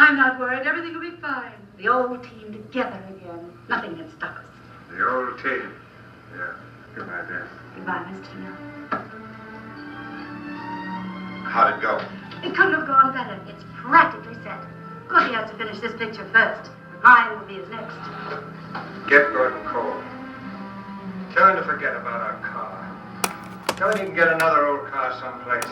I'm not worried. Everything will be fine. The old team together again. Nothing can stop us. The old team. Yeah. Goodbye, dear. Goodbye, Miss Tina. How'd it go? It couldn't have gone better. It's practically set. Of course, he has to finish this picture first. Mine will be his next. Get Gordon cold. Tell him to forget about our car. Tell him he can get another old car someplace.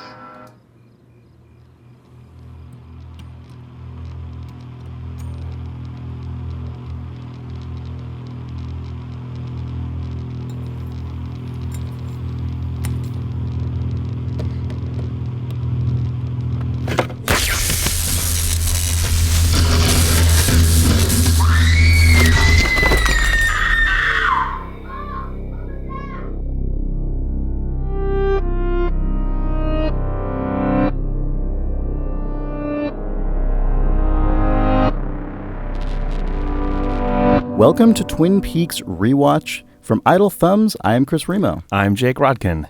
Welcome to Twin Peaks Rewatch. From Idle Thumbs, I am Chris Remo. I'm Jake Rodkin.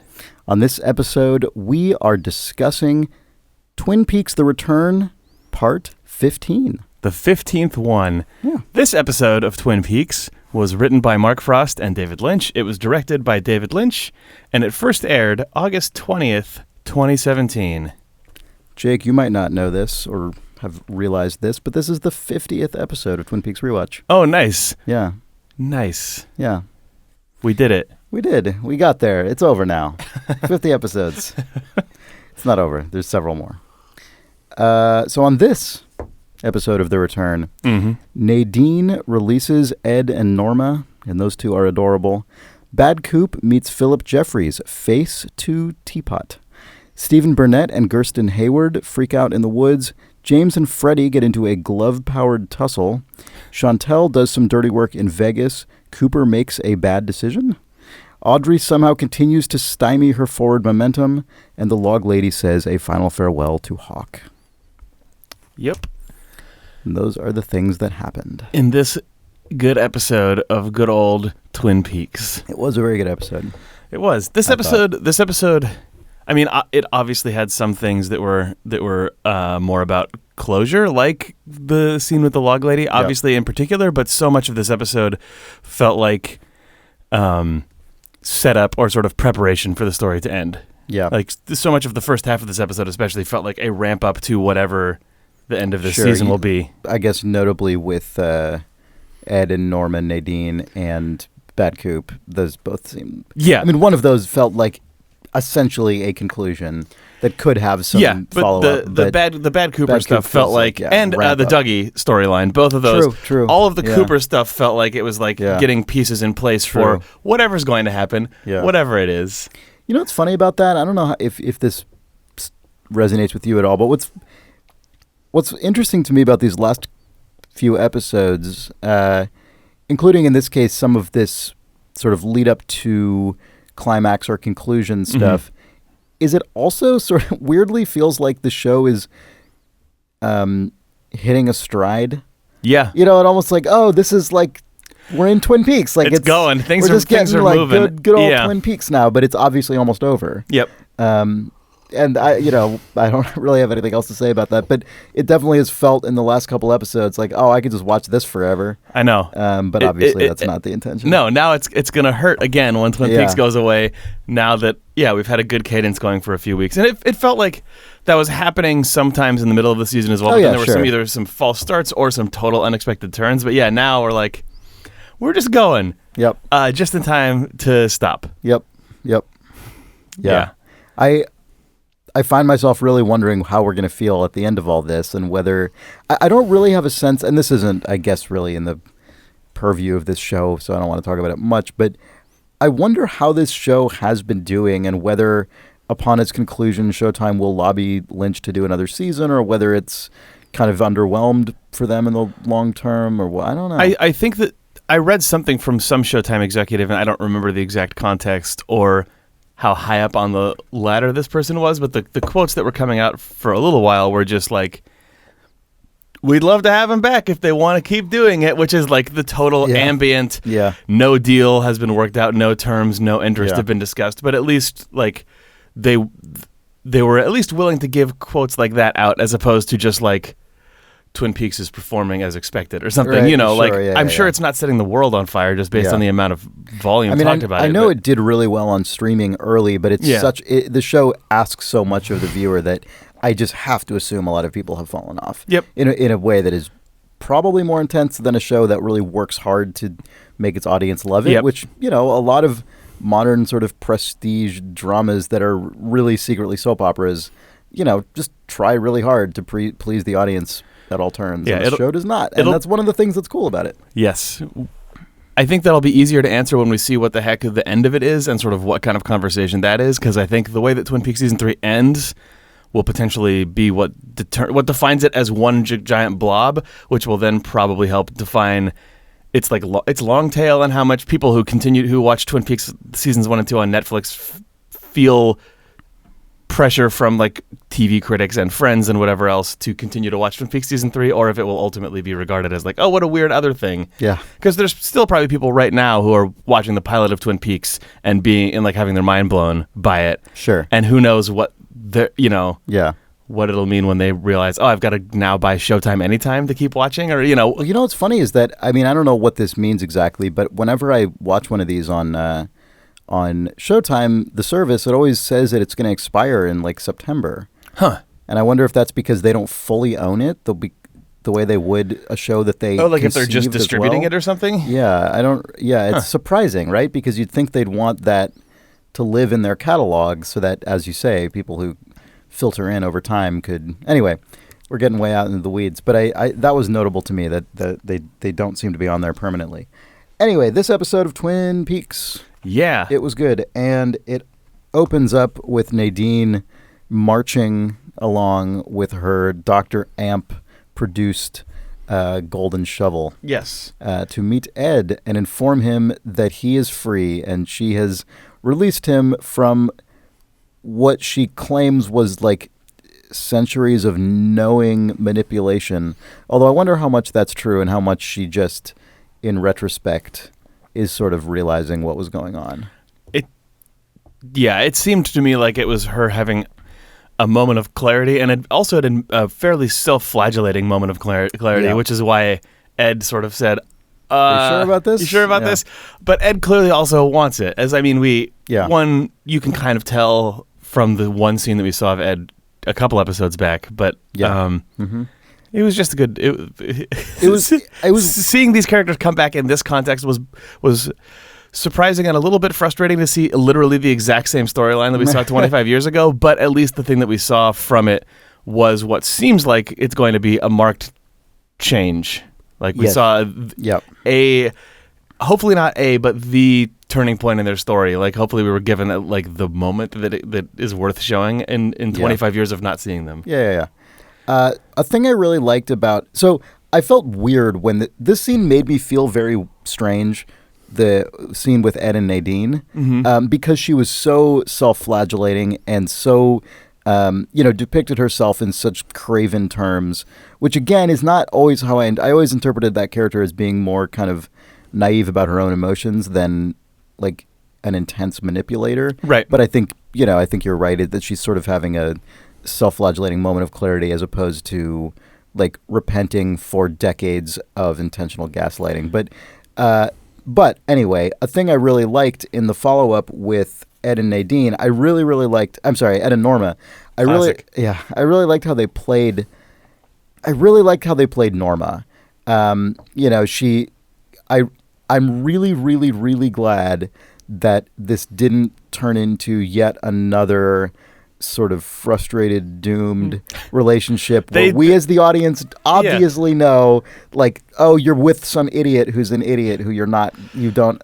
On this episode, we are discussing Twin Peaks The Return, Part 15. The 15th one. Yeah. This episode of Twin Peaks was written by Mark Frost and David Lynch. It was directed by David Lynch, and it first aired August 20th, 2017. Jake, you might not know this or have realized this, but this is the 50th episode of Twin Peaks Rewatch. Oh, nice. Yeah. Nice. Yeah. We did it. We did. We got there. It's over now. 50 episodes. It's not over. There's several more. So on this episode of The Return, Nadine releases Ed and Norma, and those two are adorable. Bad Coop meets Phillip Jeffries, face to teapot. Stephen Burnett and Gersten Hayward freak out in the woods. James and Freddie get into a glove-powered tussle. Chantel does some dirty work in Vegas. Cooper makes a bad decision. Audrey somehow continues to stymie her forward momentum. And the log lady says a final farewell to Hawk. Yep. And those are the things that happened. In this good episode of good old Twin Peaks. It was a very good episode. It was. This episode, I mean, it obviously had some things that were more about closure, like the scene with the log lady, obviously in particular, but so much of this episode felt like setup or sort of preparation for the story to end. Yeah. Like, so much of the first half of this episode especially felt like a ramp up to whatever the end of this season will be. I guess notably with Ed and Norma, Nadine, and Bad Coop, those both seem... Yeah. I mean, one of those felt like essentially a conclusion that could have some follow-up. The bad Cooper stuff felt like, and the Dougie storyline, both of those. True. All of the Cooper stuff felt like it was like getting pieces in place for whatever's going to happen, whatever it is. You know what's funny about that? I don't know if this resonates with you at all, but what's interesting to me about these last few episodes, including in this case some of this sort of lead up to climax or conclusion stuff, is it also sort of weirdly feels like the show is hitting a stride. Yeah. You know, it almost like, oh, this is like, we're in Twin Peaks. Like it's going. Things are like moving. Good old Twin Peaks now, but it's obviously almost over. Yep. And I don't really have anything else to say about that, but it definitely has felt in the last couple episodes like, oh, I could just watch this forever. I know. But obviously that's not the intention. No, now it's going to hurt again when Twin Peaks goes away, now that, we've had a good cadence going for a few weeks. And it felt like that was happening sometimes in the middle of the season as well. But then there were either some false starts or some total unexpected turns. But now we're like, we're just going. Yep. Just in time to stop. Yep. Yeah. I find myself really wondering how we're going to feel at the end of all this, and whether I don't really have a sense, and this isn't, I guess, really in the purview of this show, so I don't want to talk about it much, but I wonder how this show has been doing, and whether upon its conclusion Showtime will lobby Lynch to do another season, or whether it's kind of underwhelmed for them in the long term, or what. I don't know. I think that I read something from some Showtime executive, and I don't remember the exact context or how high up on the ladder this person was, but the quotes that were coming out for a little while were just like, we'd love to have him back if they want to keep doing it, which is like the total ambient, no deal has been worked out, no terms, no interest have been discussed, but at least like they were at least willing to give quotes like that out, as opposed to just like Twin Peaks is performing as expected or something. Right, you know, sure, like yeah, I'm yeah, sure yeah. it's not setting the world on fire just based Yeah. on the amount of volume I mean, talked about. I it, know but- it did really well on streaming early, but it's Yeah. the show asks so much of the viewer that I just have to assume a lot of people have fallen off. Yep. In a way that is probably more intense than a show that really works hard to make its audience love it, Yep. which, a lot of modern sort of prestige dramas that are really secretly soap operas, just try really hard to please the audience at all turns. Yeah, and the show does not. And that's one of the things that's cool about it. Yes. I think that'll be easier to answer when we see what the heck the end of it is and sort of what kind of conversation that is, because I think the way that Twin Peaks Season 3 ends will potentially be what defines it as one giant blob, which will then probably help define its its long tail and how much people who watch Twin Peaks Seasons 1 and 2 on Netflix feel pressure from like TV critics and friends and whatever else to continue to watch Twin Peaks Season 3, or if it will ultimately be regarded as like, oh, what a weird other thing. Yeah. Because there's still probably people right now who are watching the pilot of Twin Peaks and having their mind blown by it. Sure. And who knows what Yeah. what it'll mean when they realize, oh, I've got to now buy Showtime Anytime to keep watching, or Well, what's funny is that, I don't know what this means exactly, but whenever I watch one of these on Showtime, the service, it always says that it's going to expire in like September. Huh. And I wonder if that's because they don't fully own it, the way they would a show that they Oh, like if they're just conceived as distributing well. it or something? Yeah, it's surprising, right? Because you'd think they'd want that to live in their catalog so that, as you say, people who filter in over time could... Anyway, we're getting way out into the weeds, but I that was notable to me that they don't seem to be on there permanently. Anyway, this episode of Twin Peaks, Yeah. it was good, and it opens up with Nadine marching along with her Dr. Amp produced golden shovel Yes. to meet Ed and inform him that he is free, and she has released him from what she claims was like centuries of knowing manipulation. Although I wonder how much that's true and how much she just, in retrospect, is sort of realizing what was going on. It seemed to me like it was her having a moment of clarity, and it also had a fairly self-flagellating moment of clarity, Yeah. which is why Ed sort of said, you sure about this? You sure about Yeah. this? But Ed clearly also wants it. You can kind of tell from the one scene that we saw of Ed a couple episodes back, but it was just a good. It was seeing these characters come back in this context was surprising and a little bit frustrating to see literally the exact same storyline that we saw 25 years ago. But at least the thing that we saw from it was what seems like it's going to be a marked change. Like we saw hopefully not but the turning point in their story. Like hopefully we were given the moment that is worth showing in 25 years of not seeing them. Yeah. A thing I really liked about... So I felt weird when this scene made me feel very strange, the scene with Ed and Nadine, because she was so self-flagellating and so... depicted herself in such craven terms, which again is not always how I always interpreted that character as being more kind of naive about her own emotions than like an intense manipulator. Right. But I think you're right that she's sort of having a self-flagellating moment of clarity as opposed to like repenting for decades of intentional gaslighting. But anyway, a thing I really liked in the follow-up with Ed and Nadine, I really, really liked... I'm sorry, Ed and Norma. I really liked how they played... I really liked how they played Norma. I'm really, really, really glad that this didn't turn into yet another sort of frustrated, doomed relationship where we as the audience obviously know, like, oh, you're with some idiot who's an idiot who are not going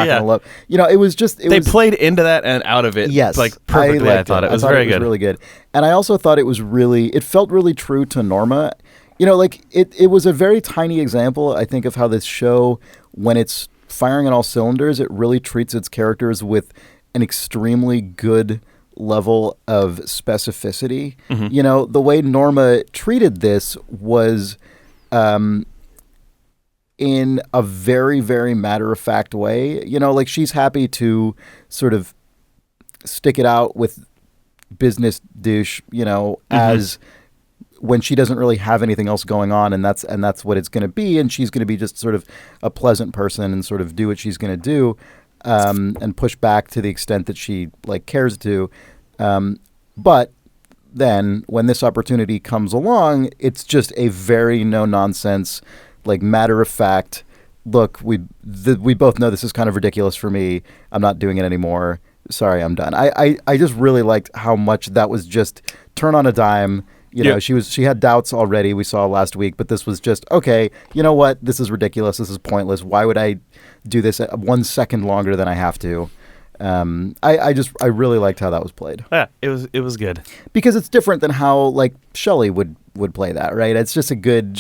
to love. It was just... They played into that and out of it. Yes. Like perfectly, I thought it was very good. Really good. And I also thought it felt really true to Norma. It was a very tiny example, I think, of how this show, when it's firing on all cylinders, it really treats its characters with an extremely good level of specificity. Mm-hmm. The way Norma treated this was in a very, very matter-of-fact way. Like she's happy to sort of stick it out with business douche, as when she doesn't really have anything else going on, and that's what it's going to be, and she's going to be just sort of a pleasant person and sort of do what she's going to do, and push back to the extent that she like cares to, but then when this opportunity comes along, it's just a very no nonsense, like matter of fact. Look, we both know this is kind of ridiculous for me. I'm not doing it anymore. Sorry, I'm done. I just really liked how much that was just turn on a dime. You know, she had doubts already, we saw last week, but this was just, okay, you know what? This is ridiculous. This is pointless. Why would I do this 1 second longer than I have to? I really liked how that was played. Yeah, it was good. Because it's different than how like Shelley would play that, right? It's just a good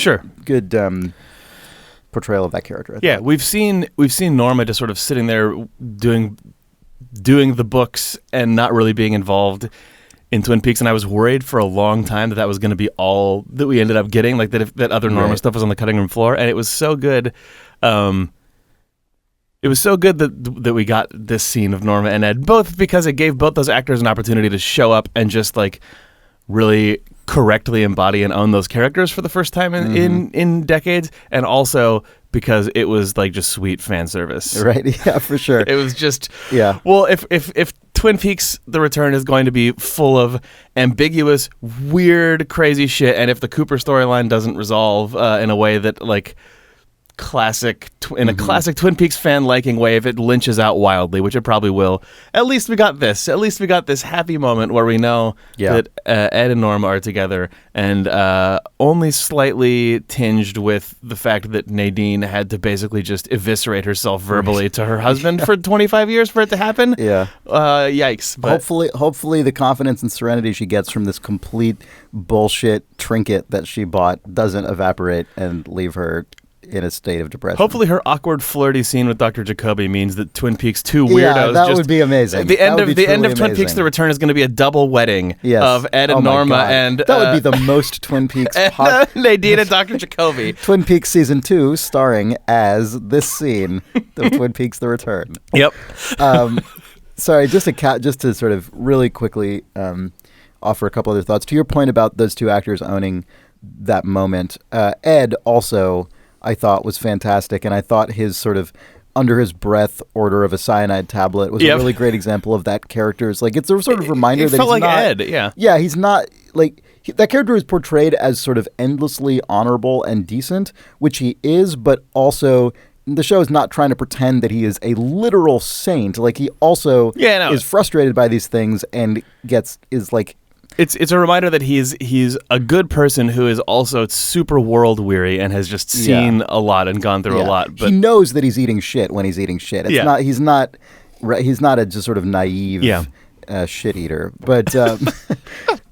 portrayal of that character. We've seen Norma just sort of sitting there doing the books and not really being involved in Twin Peaks, and I was worried for a long time that was going to be all that we ended up getting, like that other Norma stuff was on the cutting room floor, and it was so good. It was so good that we got this scene of Norma and Ed, both because it gave both those actors an opportunity to show up and just like really correctly embody and own those characters for the first time in decades, and also because it was like just sweet fan service. Right, yeah, for sure. It was just, well, if Twin Peaks The Return is going to be full of ambiguous, weird, crazy shit, and if the Cooper storyline doesn't resolve in a way that like in a classic Twin Peaks fan liking way, if it lynches out wildly, which it probably will, at least we got this. At least we got this happy moment where we know that Ed and Norma are together, and only slightly tinged with the fact that Nadine had to basically just eviscerate herself verbally to her husband for 25 years for it to happen. Yeah. Yikes. But hopefully the confidence and serenity she gets from this complete bullshit trinket that she bought doesn't evaporate and leave her in a state of depression. Hopefully her awkward flirty scene with Dr. Jacoby means that Twin Peaks 2 weirdos. Yeah, that would be amazing. The end of Twin Peaks The Return is going to be a double wedding of Ed and Norma, and that would be the most Twin Peaks Nadine and Dr. Jacoby. Twin Peaks season 2 starring as this scene of Twin Peaks The Return. Yep. Sorry, just to sort of really quickly offer a couple other thoughts to your point about those two actors owning that moment. Ed also, I thought, was fantastic, and I thought his sort of under his breath order of a cyanide tablet was a really great example of that character's, like, it's a sort of reminder that felt he's like not, Ed, yeah, he's not like that character is portrayed as sort of endlessly honorable and decent, which he is, but also the show is not trying to pretend that he is a literal saint. Like, he also is frustrated by these things and is like. It's a reminder that he's a good person who is also super world weary and has just seen a lot and gone through a lot. But he knows that he's eating shit when he's eating shit. It's not. He's not a just sort of naive shit eater. But and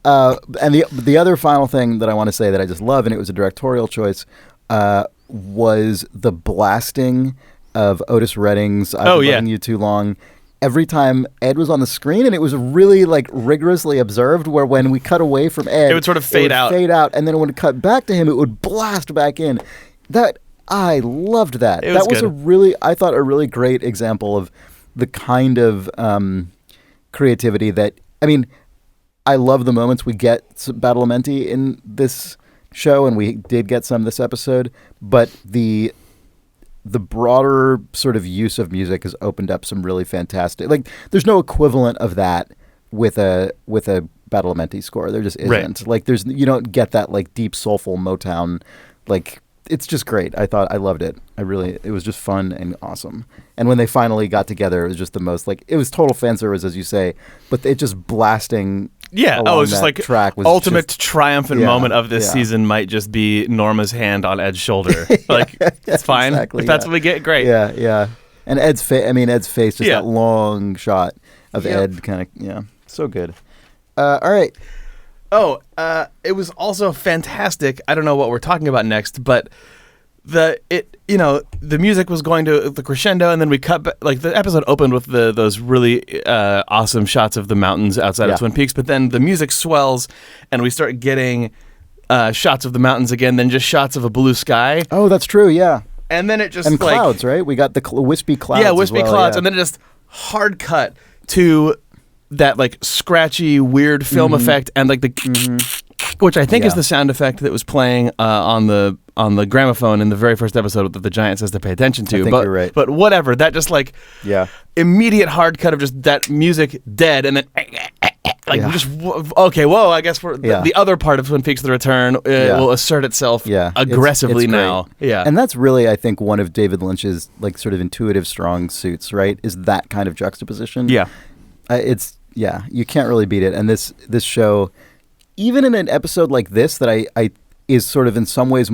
the other final thing that I want to say that I just love, and it was a directorial choice, was the blasting of Otis Redding's "I've been loving you too long." Every time Ed was on the screen, and it was really like rigorously observed, where when we cut away from Ed, it would sort of fade out, and then when it cut back to him, it would blast back in. I loved that. That was I thought a really great example of the kind of creativity that, I mean, I love the moments we get Badalamenti in this show, and we did get some this episode, but the broader sort of use of music has opened up some really fantastic, like, there's no equivalent of that with a Badalamenti score. There just isn't. Right. Like, you don't get that like deep soulful Motown, like, it's just great. I loved it. It was just fun and awesome. And when they finally got together, it was just the most, like, it was total fan service, as you say, but it just blasting. Yeah, it was just like track was ultimate triumphant moment of this season might just be Norma's hand on Ed's shoulder. Like, it's fine. Exactly, if that's what we get, great. Yeah, yeah. And Ed's face, just that long shot of Ed kind of, so good. All right. Oh, it was also fantastic. I don't know what we're talking about next, but the music was going to the crescendo, and then we cut back, like, the episode opened with those really awesome shots of the mountains outside of Twin Peaks, but then the music swells and we start getting shots of the mountains again, then just shots of a blue sky. Oh, that's true, yeah. And then it just, and clouds, right? We got the wispy clouds. Yeah, wispy clouds, and then it just hard cut to that, like, scratchy, weird film effect, and like the Which I think is Yeah. the sound effect that was playing on the gramophone in the very first episode that the giant says to pay attention to. I think but, you're right. But whatever, that just like Yeah. immediate hard cut of just that music dead, and then like Yeah. just okay, whoa. I guess the other part of Twin Peaks: The Return will assert itself aggressively it's now. great. Yeah, And that's really, I think, one of David Lynch's like sort of intuitive strong suits, right? Is that kind of juxtaposition. Yeah. You can't really beat it. And this show, even in an episode like this that I is sort of in some ways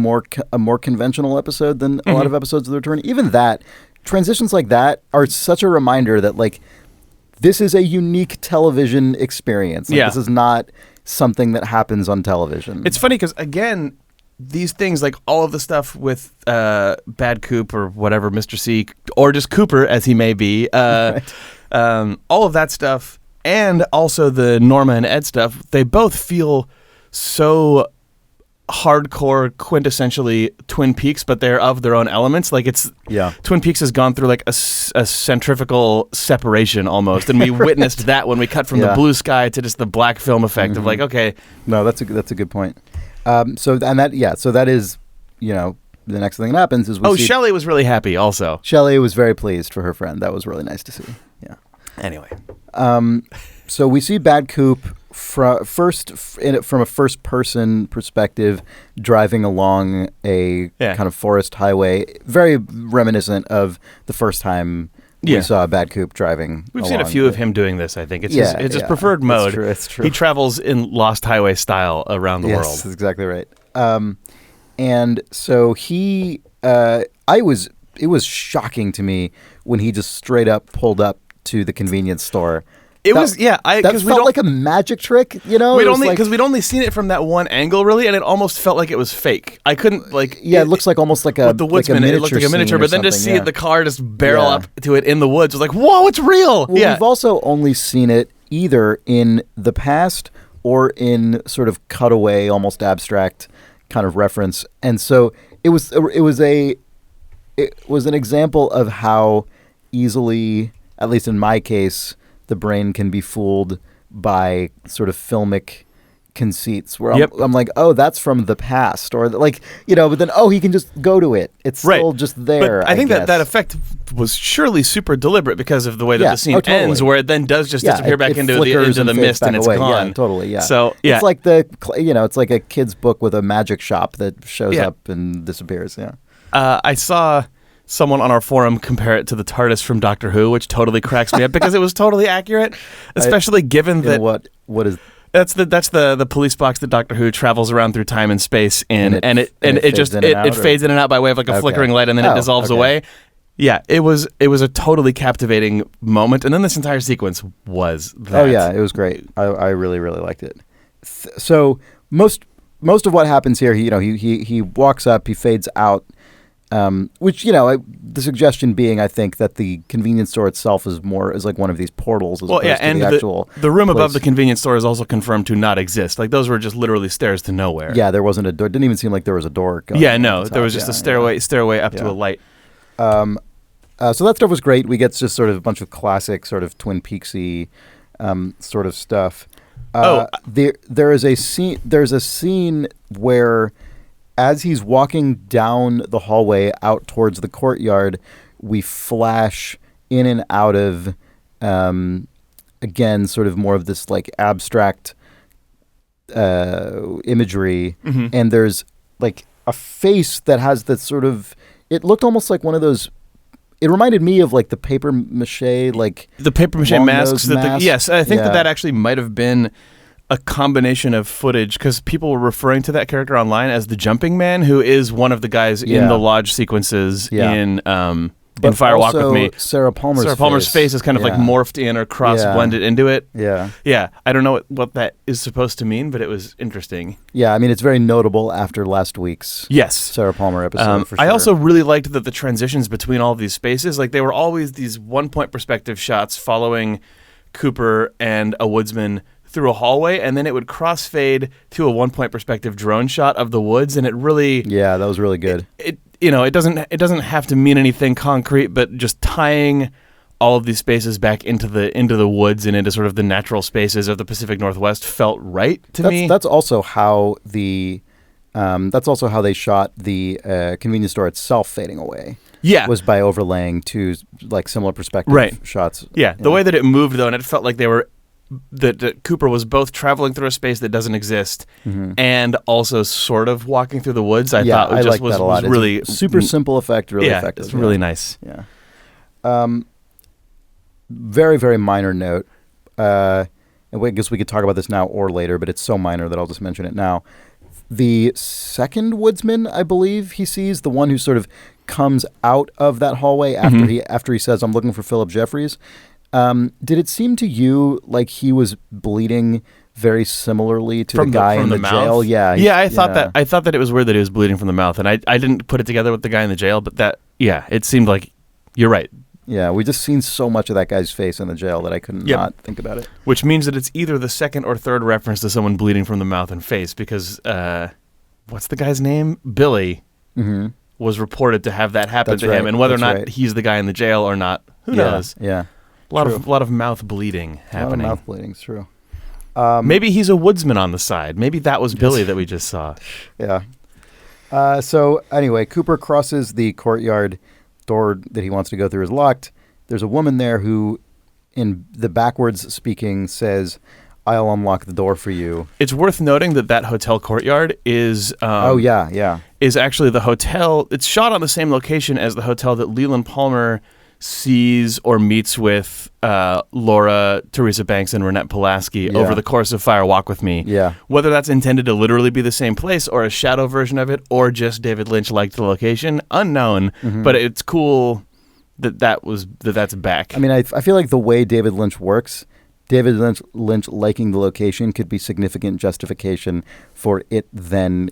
a more conventional episode than a lot of episodes of The Return, even that, transitions like that are such a reminder that like this is a unique television experience. Like, this is not something that happens on television. It's funny because, again, these things, like all of the stuff with Bad Coop or whatever, Mr. C, or just Cooper as he may be, Right. all of that stuff, and also the Norma and Ed stuff, they both feel so hardcore, quintessentially Twin Peaks, but they're of their own elements. Like Twin Peaks has gone through like a centrifugal separation almost, and we witnessed that when we cut from the blue sky to just the black film effect of like, okay. No, that's a good point. So that is, the next thing that happens is we see Shelley was really happy also. Shelley was very pleased for her friend. That was really nice to see. Yeah. Anyway. So we see Bad Coop from a first-person perspective driving along a kind of forest highway, very reminiscent of the first time we saw Bad Coop driving. We've seen a few of him doing this, I think. It's his preferred mode. It's true. He travels in Lost Highway style around the world. Yes, that's exactly right. And so it was shocking to me when he just straight up pulled up to the convenience store. That felt like a magic trick, We'd only seen it from that one angle, really, and it almost felt like it was fake. I couldn't it looks like almost like a with the Woodsman. Like it looked like a miniature, but then just see the car just barrel up to it in the woods. It was like, whoa, it's real. Well, we've also only seen it either in the past or in sort of cutaway, almost abstract kind of reference, and so it was an example of how easily, at least in my case, the brain can be fooled by sort of filmic conceits where I'm like, oh, that's from the past, or like, but then, he can just go to it. It's still just there. But I think that effect was surely super deliberate because of the way that the scene ends, where it then does just disappear back into the mist and it's gone. Yeah, totally. Yeah. So it's like it's like a kid's book with a magic shop that shows up and disappears. Yeah. I saw someone on our forum compare it to the TARDIS from Doctor Who, which totally cracks me up because it was totally accurate, especially given that what is that's the police box that Doctor Who travels around through time and space in, and it fades in and out by way of like a flickering light, and then it dissolves away. Yeah, it was a totally captivating moment, and then this entire sequence was that. Oh yeah, it was great. I really really liked it. So most of what happens here, he walks up, he fades out. Which, the suggestion being, I think, that the convenience store itself is like one of these portals as opposed to the actual the room place. Above the convenience store is also confirmed to not exist. Like, those were just literally stairs to nowhere. Yeah, there wasn't a door. It didn't even seem like there was a door going there was just a stairway up to a light. So that stuff was great. We get just sort of a bunch of classic sort of Twin Peaksy sort of stuff. There's a scene where, as he's walking down the hallway out towards the courtyard, we flash in and out of, again, sort of more of this like abstract imagery. Mm-hmm. And there's like a face that has that sort of, it looked almost like one of those, it reminded me of like the paper mache, like the paper mache masks. Yes, I think that actually might have been a combination of footage, because people were referring to that character online as the Jumping Man, who is one of the guys in the lodge sequences in Fire Walk with Me. Sarah Palmer's face is kind of like morphed in or cross-blended into it. Yeah. Yeah. I don't know what that is supposed to mean, but it was interesting. Yeah, I mean, it's very notable after last week's Sarah Palmer episode, for sure. I also really liked that the transitions between all these spaces, like they were always these one-point perspective shots following Cooper and a woodsman through a hallway, and then it would crossfade to a one-point perspective drone shot of the woods, and it really that was really good. It doesn't have to mean anything concrete, but just tying all of these spaces back into the woods and into sort of the natural spaces of the Pacific Northwest felt right to me. That's also how they shot the convenience store itself fading away. Yeah, was by overlaying two like similar perspective shots. Yeah, the way that it moved though, and it felt like that Cooper was both traveling through a space that doesn't exist and also sort of walking through the woods. I thought I liked that a lot. Was really super simple effect, really effective. It's really nice. Yeah. Very, very minor note. I guess we could talk about this now or later, but it's so minor that I'll just mention it now. The second Woodsman, I believe he sees, the one who sort of comes out of that hallway after he says, "I'm looking for Phillip Jeffries." Did it seem to you like he was bleeding very similarly to the guy in the jail? Yeah. Yeah, I thought that it was weird that he was bleeding from the mouth, and I didn't put it together with the guy in the jail, but it seemed like you're right. Yeah, we just seen so much of that guy's face in the jail that I couldn't not think about it. Which means that it's either the second or third reference to someone bleeding from the mouth and face, because what's the guy's name? Billy was reported to have that happen to him, and whether or not he's the guy in the jail or not, who knows? Yeah, a lot of mouth bleeding happening. A lot of mouth bleeding, it's true. Maybe he's a woodsman on the side. Maybe that was Billy that we just saw. Yeah. So anyway, Cooper crosses the courtyard. Door that he wants to go through is locked. There's a woman there who, in the backwards speaking, says, "I'll unlock the door for you." It's worth noting that hotel courtyard is is actually the hotel. It's shot on the same location as the hotel that Leland Palmer sees or meets with Laura, Teresa Banks, and Renette Pulaski over the course of Fire Walk With Me. Yeah. Whether that's intended to literally be the same place or a shadow version of it or just David Lynch liked the location, unknown. But it's cool that's back. I mean, I feel like the way David Lynch works, David Lynch liking the location could be significant justification for it then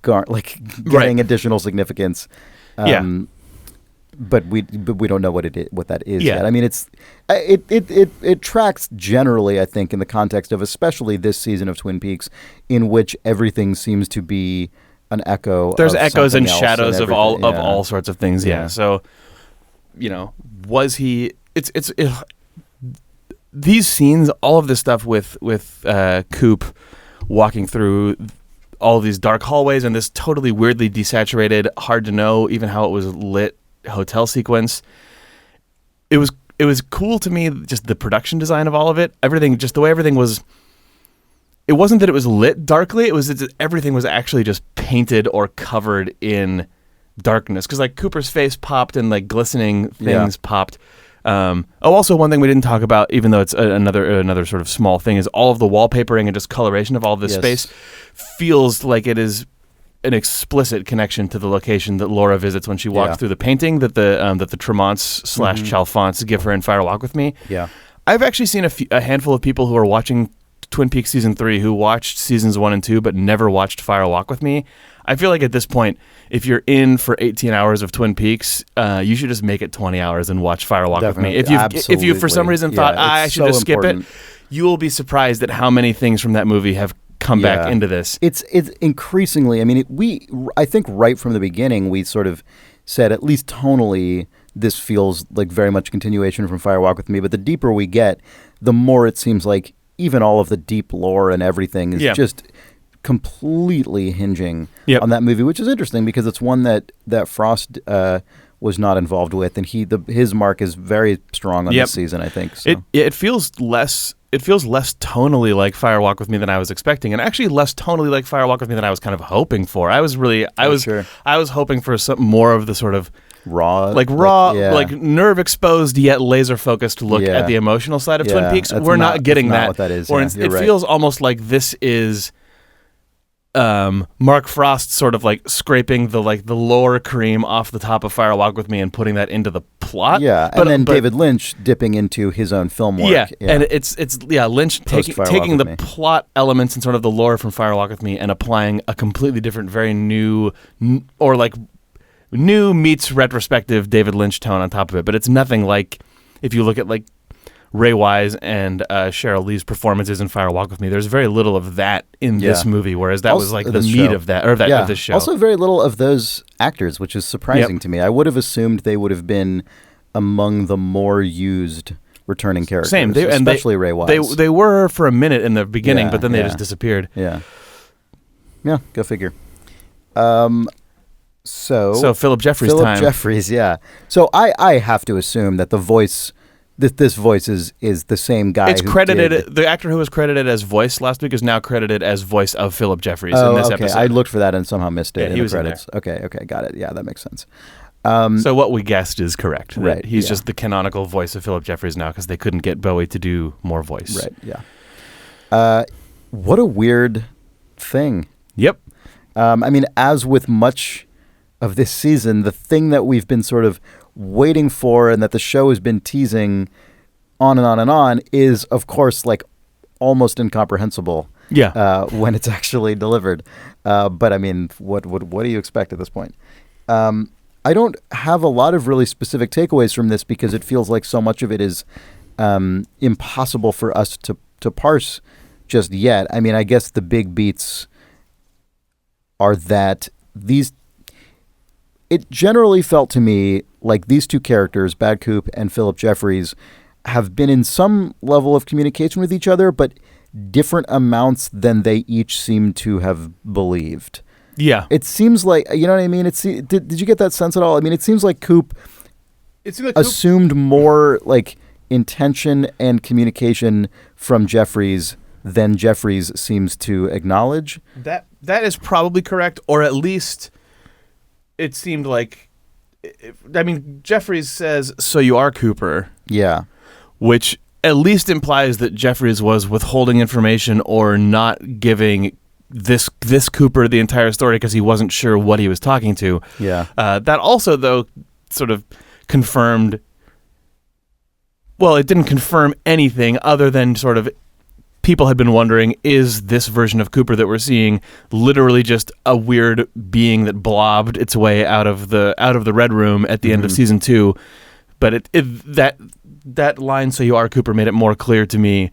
getting additional significance. But we don't know what that is yet. I mean, it tracks generally, I think, in the context of especially this season of Twin Peaks, in which everything seems to be an echo. There's echoes and shadows of all sorts of things. Yeah. So, was he? It's these scenes, all of this stuff with Coop walking through all of these dark hallways and this totally weirdly desaturated, hard to know even how it was lit hotel sequence. It was cool to me, just the production design of all of it, everything, just the way everything was. It wasn't that it was lit darkly, it was that everything was actually just painted or covered in darkness, because like Cooper's face popped and like glistening things popped. Also one thing we didn't talk about, even though it's another sort of small thing, is all of the wallpapering and just coloration of all of this space feels like it is an explicit connection to the location that Laura visits when she walks through the painting that the Tremonts / Chalfonts give her in Fire Walk With Me. Yeah, I've actually seen a handful of people who are watching Twin Peaks season 3 who watched seasons 1 and 2 but never watched Fire Walk With Me. I feel like at this point, if you're in for 18 hours of Twin Peaks, you should just make it 20 hours and watch Fire Walk With Me. If you for some reason thought I should just skip it, you will be surprised at how many things from that movie have come back into this. It's increasingly, I mean, I think right from the beginning we sort of said, at least tonally, this feels like very much continuation from Fire Walk With Me, but the deeper we get, the more it seems like even all of the deep lore and everything is just completely hinging on that movie, which is interesting because it's one that Frost was not involved with, and his mark is very strong on this season, I think. So. It feels less tonally like Fire Walk With Me than I was expecting, and actually less tonally like Fire Walk With Me than I was kind of hoping for. I was hoping for some more of the sort of raw, nerve exposed yet laser focused look at the emotional side of Twin Peaks. We're not getting that. What that is. It feels almost like this is Mark Frost sort of like scraping the lore cream off the top of Fire Walk With Me and putting that into the plot. Yeah, and then David Lynch dipping into his own film work. Yeah, and it's Lynch taking the plot elements and sort of the lore from Fire Walk With Me and applying a completely different, very new meets retrospective David Lynch tone on top of it. But it's nothing like if you look at like Ray Wise and Cheryl Lee's performances in Fire Walk With Me. There's very little of that in this movie, whereas that was like the meat of that, of this show. Also very little of those actors, which is surprising to me. I would have assumed they would have been among the more used returning characters. Same, especially Ray Wise. They were for a minute in the beginning, Yeah, but then they yeah. just disappeared. Yeah. Yeah, go figure. So Phillip Jeffries Phillip time. Jeffries, yeah. So I have to assume that the voice, that this voice is the same guy. It's who credited. did- The actor who was credited as voice last week is now credited as voice of Phillip Jeffries Oh, in this okay. episode. I looked for that and somehow missed it Yeah, in he the was in credits. Okay, got it. Yeah, that makes sense. So what we guessed is correct. that Right, He's yeah. just the canonical voice of Phillip Jeffries now because they couldn't get Bowie to do more voice. Right. Yeah. What a weird thing. Yep. I mean, as with much of this season, the thing that we've been sort of waiting for and that the show has been teasing on and on and on is, of course, like almost incomprehensible. Yeah. When it's actually delivered. But I mean, what do you expect at this point? I don't have a lot of really specific takeaways from this because it feels like so much of it is impossible for us to parse just yet. I mean, I guess the big beats are that it generally felt to me like these two characters, Bad Coop and Phillip Jeffries, have been in some level of communication with each other, but different amounts than they each seem to have believed. Yeah. It seems like, you know what I mean? Did you get that sense at all? I mean, it seems like Coop assumed more like intention and communication from Jeffries than Jeffries seems to acknowledge. That is probably correct, or at least it seemed like. I mean, Jeffries says, "So you are Cooper," Yeah. which at least implies that Jeffries was withholding information or not giving this Cooper the entire story because he wasn't sure what he was talking to. Yeah. That also, though, sort of confirmed. Well, it didn't confirm anything other than sort of people had been wondering, is this version of Cooper that we're seeing literally just a weird being that blobbed its way out of the Red Room at the end of season 2? But that line, "So you are Cooper," made it more clear to me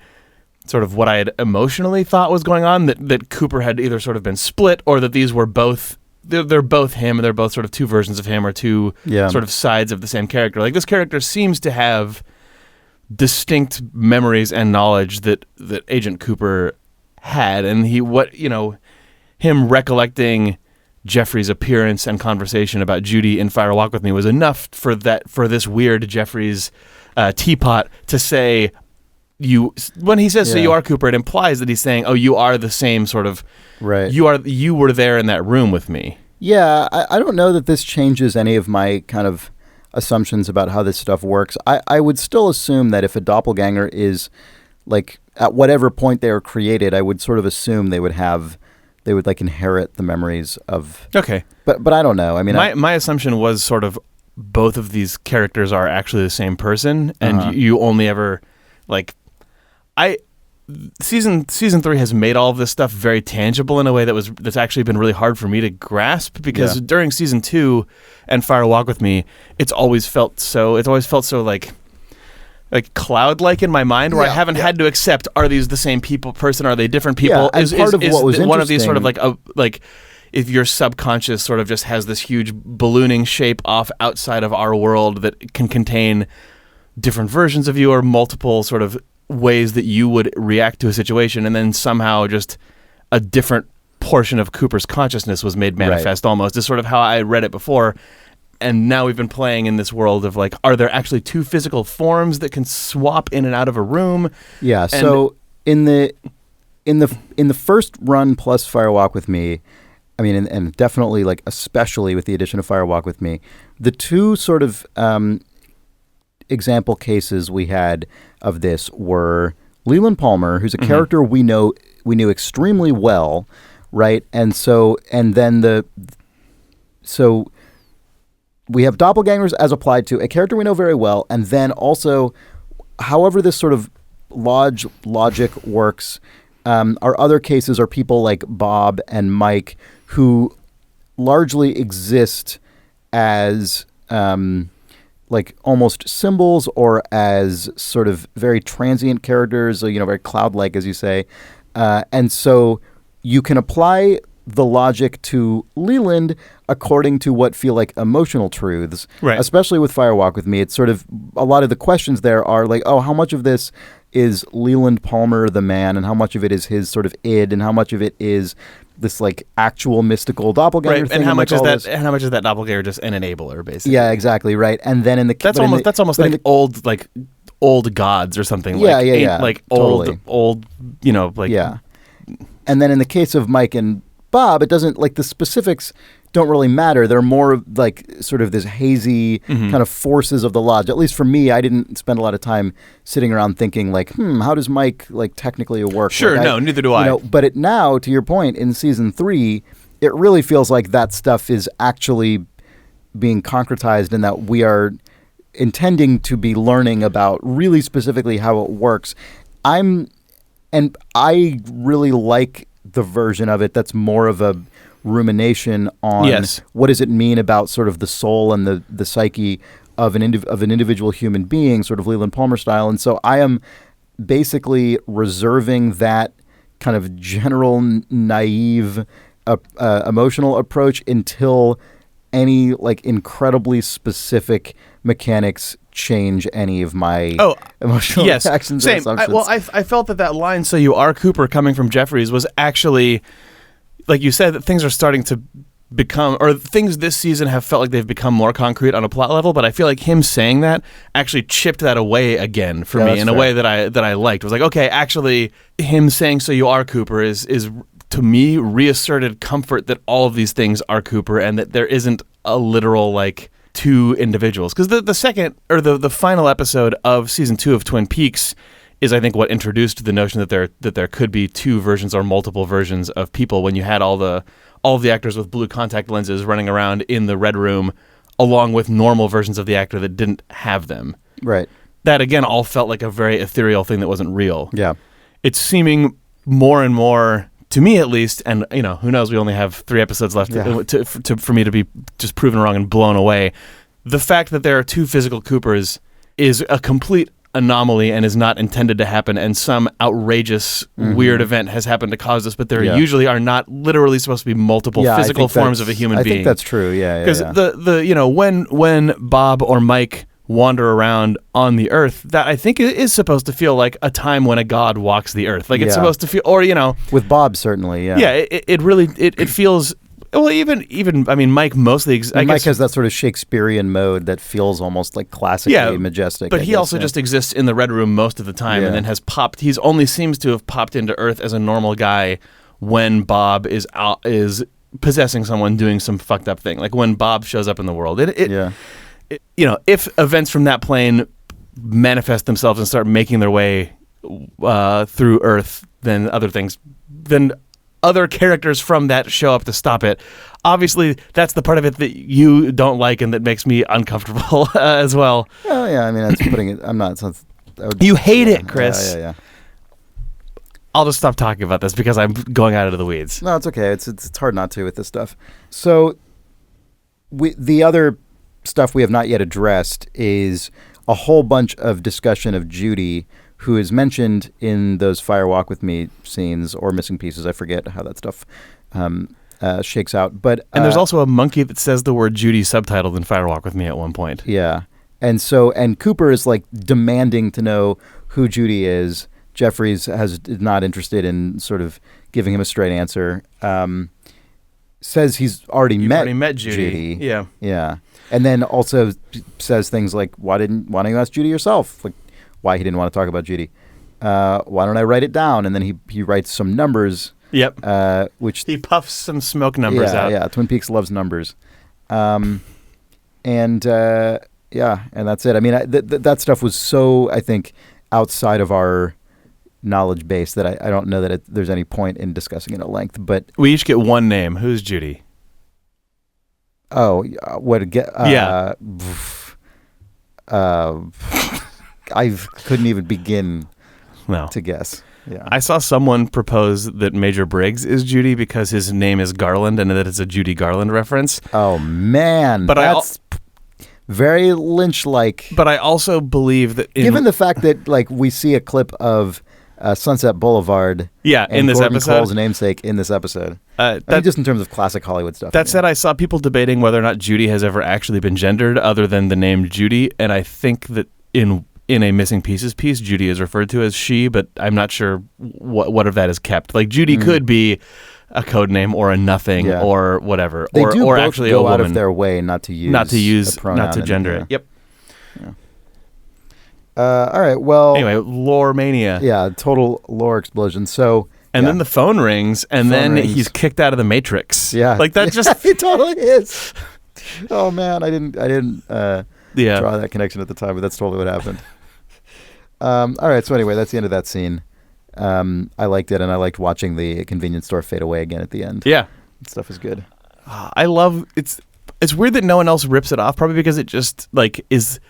sort of what I had emotionally thought was going on, that Cooper had either sort of been split or that these were both they're both him, and they're both sort of two versions of him or two sort of sides of the same character. Like, this character seems to have distinct memories and knowledge that Agent Cooper had, and him recollecting Jeffrey's appearance and conversation about Judy in Fire Walk With Me was enough for this weird Jeffrey's teapot to say, when he says, "So you are Cooper," it implies that he's saying, "Oh, you are the same sort of, Right. You were there in that room with me." Yeah, I don't know that this changes any of my kind of assumptions about how this stuff works. I would still assume that if a doppelganger is, like, at whatever point they were created, I would sort of assume they would like inherit the memories of. Okay. But I don't know. I mean, my assumption was sort of both of these characters are actually the same person, and you only ever season 3 has made all of this stuff very tangible in a way that's actually been really hard for me to grasp, because during season 2 and Fire Walk With Me, it's always felt so like cloud-like in my mind, where I haven't had to accept, are these the same person, are they different people? Yeah, and part of what was one of these sort of interesting- if your subconscious sort of just has this huge ballooning shape off outside of our world that can contain different versions of you or multiple sort of ways that you would react to a situation, and then somehow just a different portion of Cooper's consciousness was made manifest, almost is sort of how I read it before. And now we've been playing in this world of, like, are there actually two physical forms that can swap in and out of a room? Yeah. So in the first run plus Fire Walk With Me, I mean, and definitely, like, especially with the addition of Fire Walk With Me, the two sort of example cases we had of this were Leland Palmer, who's a character we knew extremely well, right? And then we have doppelgangers as applied to a character we know very well, and then also, however this sort of logic works, our other cases are people like Bob and Mike, who largely exist as like almost symbols or as sort of very transient characters, very cloud-like, as you say. And so you can apply the logic to Leland according to what feel like emotional truths. Right. Especially with Fire Walk with Me, it's sort of a lot of the questions there are like, oh, how much of this is Leland Palmer the man, and how much of it is his sort of id, and how much of it is this like actual mystical doppelganger Right, thing, and how much like is all that? this- And how much is that doppelganger just an enabler, basically? Yeah, exactly, right. And then in the That's but in almost the- almost but in like the- old gods or something. Yeah, like, yeah, yeah, like totally. old, like yeah. And then in the case of Mike and Bob, it doesn't like the specifics don't really matter. They're more of, like sort of this hazy kind of forces of the lodge. At least for me, I didn't spend a lot of time sitting around thinking like, how does Mike like technically work? Sure, Like, no, neither do I. But now, to your point, in season 3, it really feels like that stuff is actually being concretized, and that we are intending to be learning about really specifically how it works. I really like the version of it that's more of a rumination on what does it mean about sort of the soul and the psyche of an individual human being, sort of Leland Palmer style. And so I am basically reserving that kind of general naive emotional approach until any like incredibly specific mechanics change any of my emotional reactions and assumptions. I felt that line, "So you are Cooper," coming from Jeffries was actually, like you said, that things are starting to become, or things this season have felt like they've become more concrete on a plot level, but I feel like him saying that actually chipped that away again for me in a way that I liked. It was like, okay, actually him saying "So you are Cooper" is to me reasserted comfort that all of these things are Cooper, and that there isn't a literal like two individuals. Because the second, or the final episode of season 2 of Twin Peaks is, I think, what introduced the notion that there could be two versions or multiple versions of people, when you had all of the actors with blue contact lenses running around in the red room, along with normal versions of the actor that didn't have them. Right. That again all felt like a very ethereal thing that wasn't real. Yeah. It's seeming more and more, to me at least, and who knows, we only have 3 episodes left for me to be just proven wrong and blown away. The fact that there are two physical Coopers is a complete anomaly and is not intended to happen, and some outrageous weird event has happened to cause this, but there usually are not literally supposed to be multiple physical forms of a human being. I think that's true. Yeah. Because when Bob or Mike wander around on the earth, that I think is supposed to feel like a time when a god walks the earth. Like it's supposed to feel, or with Bob certainly. Yeah. Yeah. It really feels. Well, even I mean, Mike mostly. Mike has that sort of Shakespearean mode that feels almost like classically majestic. But he also just exists in the Red Room most of the time, and then has popped. He's only seems to have popped into Earth as a normal guy when Bob is possessing someone doing some fucked up thing. Like when Bob shows up in the world. If events from that plane manifest themselves and start making their way through Earth, then other characters from that show up to stop it. Obviously, that's the part of it that you don't like and that makes me uncomfortable as well. Oh yeah, I mean that's putting it. I'm not. You hate it, Chris. Yeah. I'll just stop talking about this because I'm going out of the weeds. No, it's okay. It's hard not to with this stuff. So, the other stuff we have not yet addressed is a whole bunch of discussion of Judy, who is mentioned in those Fire Walk with Me scenes or missing pieces. I forget how that stuff shakes out. But and there's also a monkey that says the word Judy subtitled in Fire Walk with Me at one point. Yeah. And Cooper is like demanding to know who Judy is. Jeffries is not interested in sort of giving him a straight answer. Says he's already met Judy. Yeah. Yeah. And then also says things like, why don't you ask Judy yourself? Like, why he didn't want to talk about Judy. Why don't I write it down? And then he writes some numbers. Yep. Which he puffs some smoke numbers out. Yeah. Twin Peaks loves numbers. And that's it. I mean, that stuff was so, I think, outside of our knowledge base that I don't know that there's any point in discussing it at length. But we each get one name. Who's Judy? Oh, what? Yeah. I couldn't even begin to guess. Yeah. I saw someone propose that Major Briggs is Judy because his name is Garland and that it's a Judy Garland reference. Oh man, but that's very Lynch-like. But I also believe that given the fact that like we see a clip of Sunset Boulevard. Yeah, and in this Gordon episode. Cole's namesake in this episode. I mean, That just in terms of classic Hollywood stuff. that said, I saw people debating whether or not Judy has ever actually been gendered other than the name Judy, and I think that in a Missing Pieces piece, Judy is referred to as she, but I'm not sure what of that is kept. Like Judy could be a code name or a nothing or whatever, They do or both actually go a out woman. of their way not to use a pronoun not to gender it. Yep. All right. Well. Anyway, lore mania. Yeah. Total lore explosion. So. And then the phone rings, and then he's kicked out of the Matrix. Yeah. Like that just. It totally is. Oh man, I didn't draw that connection at the time, but that's totally what happened. All right. So anyway, that's the end of that scene. I liked it, and I liked watching the convenience store fade away again at the end. Yeah. That stuff is good. I love it's weird that no one else rips it off, probably because it just like is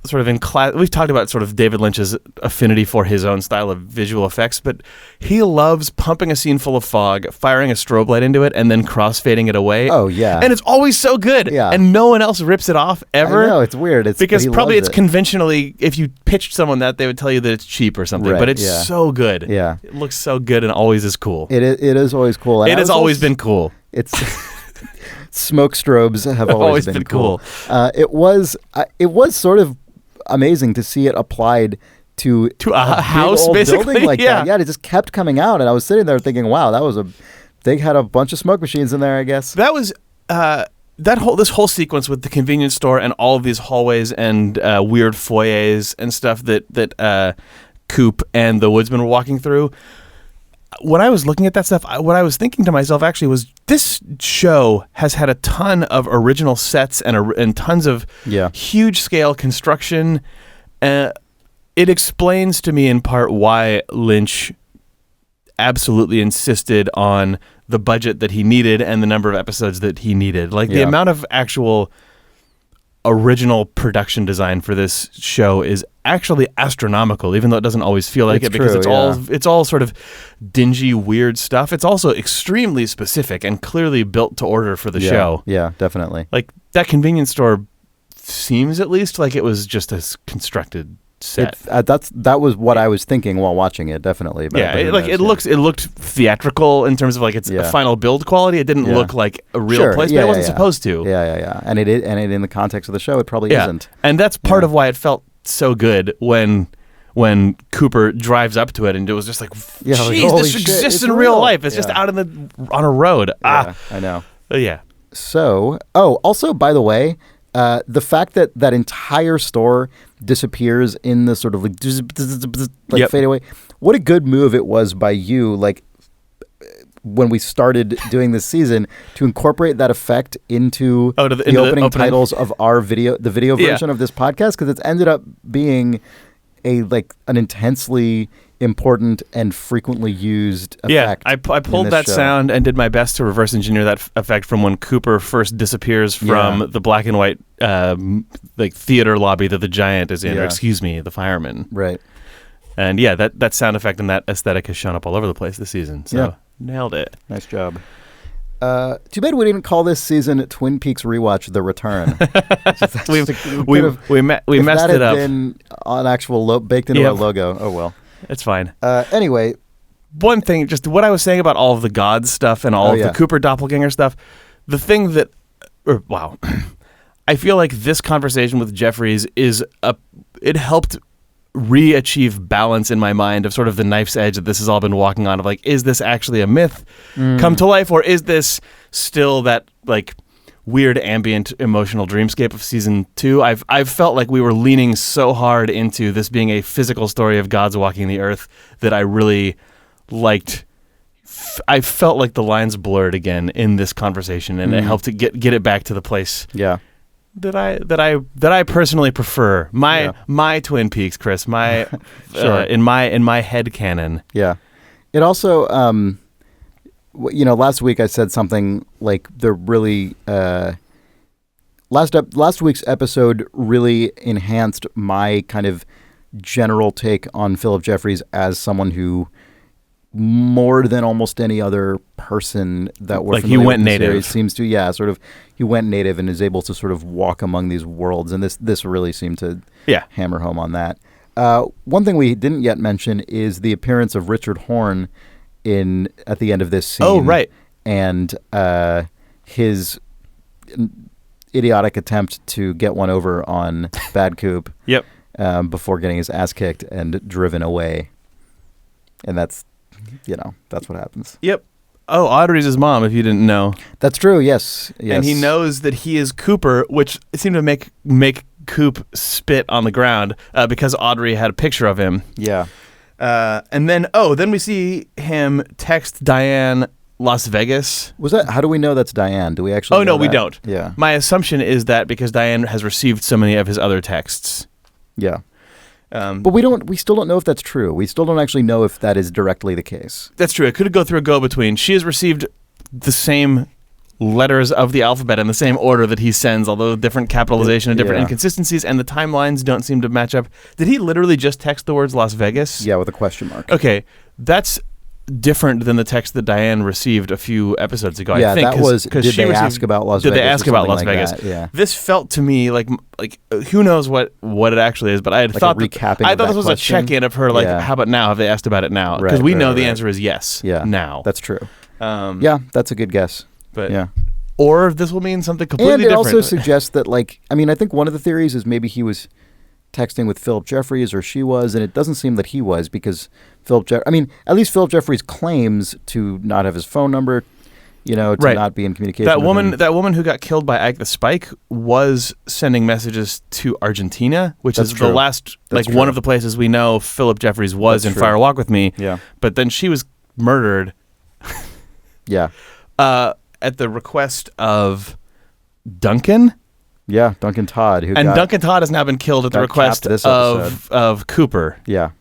sort of in class. We've talked about sort of David Lynch's affinity for his own style of visual effects, but he loves pumping a scene full of fog, firing a strobe light into it, and then crossfading it away. Oh yeah, and it's always so good. Yeah, and no one else rips it off ever. I know, it's weird. It's because probably it's it. Conventionally, if you pitched someone that, they would tell you that it's cheap or something. Right, but it's so good. Yeah, it looks so good and always is cool. It is always cool. It has always been cool. It's smoke strobes have always been cool. It was sort of amazing to see it applied to a house, old basically. Building like that. Yeah, it just kept coming out, and I was sitting there thinking, "Wow, they had a bunch of smoke machines in there." I guess that was this whole sequence with the convenience store and all of these hallways and weird foyers and stuff that Coop and the Woodsman were walking through. When I was looking at that stuff, what I was thinking to myself actually was, this show has had a ton of original sets and tons of huge scale construction. It explains to me in part why Lynch absolutely insisted on the budget that he needed and the number of episodes that he needed. Like the amount of actual original production design for this show is actually astronomical, even though it doesn't always feel like it, because it's all sort of dingy, weird stuff. It's also extremely specific and clearly built to order for the show. Yeah, definitely. Like that convenience store seems at least like it was just a constructed set. That was what I was thinking while watching it. Definitely. It looked theatrical in terms of like its final build quality. It didn't look like a real place, but it wasn't supposed to. Yeah. And it in the context of the show, it probably isn't. And that's part of why it felt so good when Cooper drives up to it, and it was just like, geez, this exists in real life. It's just out on a road. Yeah, I know. Yeah. So, also, by the way, the fact that entire store disappears in the sort of like fade away. What a good move it was by you, like when we started doing this season, to incorporate that effect into the opening titles of the video version of this podcast, because it's ended up being an intensely important and frequently used effect. I pulled that sound and did my best to reverse engineer that effect from when Cooper first disappears from the black and white like theater lobby that the giant is in, or excuse me, the fireman. Right. And that sound effect and that aesthetic has shown up all over the place this season. So nailed it. Nice job. Too bad we didn't call this season Twin Peaks Rewatch: The Return. we messed it up. Been an actual baked into our logo. Oh well. It's fine. Anyway, one thing, just what I was saying about all of the God stuff and all of the Cooper Doppelganger stuff, the thing that, I feel like this conversation with Jeffries it helped re-achieve balance in my mind of sort of the knife's edge that this has all been walking on, of like, is this actually a myth come to life, or is this still that like weird ambient emotional dreamscape of season 2? I've felt like we were leaning so hard into this being a physical story of gods walking the earth that I really liked. I felt like the lines blurred again in this conversation, and it helped to get it back to the place that I personally prefer. My Twin Peaks, Chris, my in my head canon. Yeah. It also last week I said something like the really last week's episode really enhanced my kind of general take on Phillip Jeffries as someone who, more than almost any other person that we're familiar with in the series, seems to sort of he went native and is able to sort of walk among these worlds, and this really seemed to hammer home on that. One thing we didn't yet mention is the appearance of Richard Horne at the end of this scene. Oh, right. And his idiotic attempt to get one over on Bad Coop. Yep. Before getting his ass kicked and driven away. And that's what happens. Yep. Oh, Audrey's his mom, if you didn't know. That's true, yes. And he knows that he is Cooper, which seemed to make Coop spit on the ground because Audrey had a picture of him. Yeah. And then we see him text Diane Las Vegas. Was that? How do we know that's Diane? Do we actually? Oh, no, know we that? don't. Yeah. My assumption is that because Diane has received so many of his other texts. Yeah. But we still don't know if that's true. We still don't actually know if that is directly the case. That's true. It could go through a go-between. She has received the same letters of the alphabet in the same order that he sends, although different capitalization and different inconsistencies, and the timelines don't seem to match up. Did he literally just text the words Las Vegas? Yeah, with a question mark. Okay, that's different than the text that Diane received a few episodes ago. Yeah, I think, that was. Did she they ask about Las Did Vegas? they ask about Las like Vegas? That? Yeah. This felt to me like who knows what it actually is, but I had thought recapping. I thought this was question? a check-in of her. How about now? Have they asked about it now? Because Right, we know the right. answer is yes. Yeah. Now. That's true. Yeah, that's a good guess. But yeah. Or this will mean something completely different. And it different. also suggests that, I think one of the theories is maybe he was texting with Phillip Jeffries, or she was, and it doesn't seem that he was because at least Phillip Jeffries claims to not have his phone number, to not be in communication. That woman who got killed by Ike the Spike was sending messages to Argentina, which is the last, one of the places we know Phillip Jeffries was in Fire Walk with Me. Yeah. But then she was murdered. Yeah. At the request of Duncan. Yeah, Duncan Todd. Duncan Todd has now been killed at the request of Cooper. Yeah.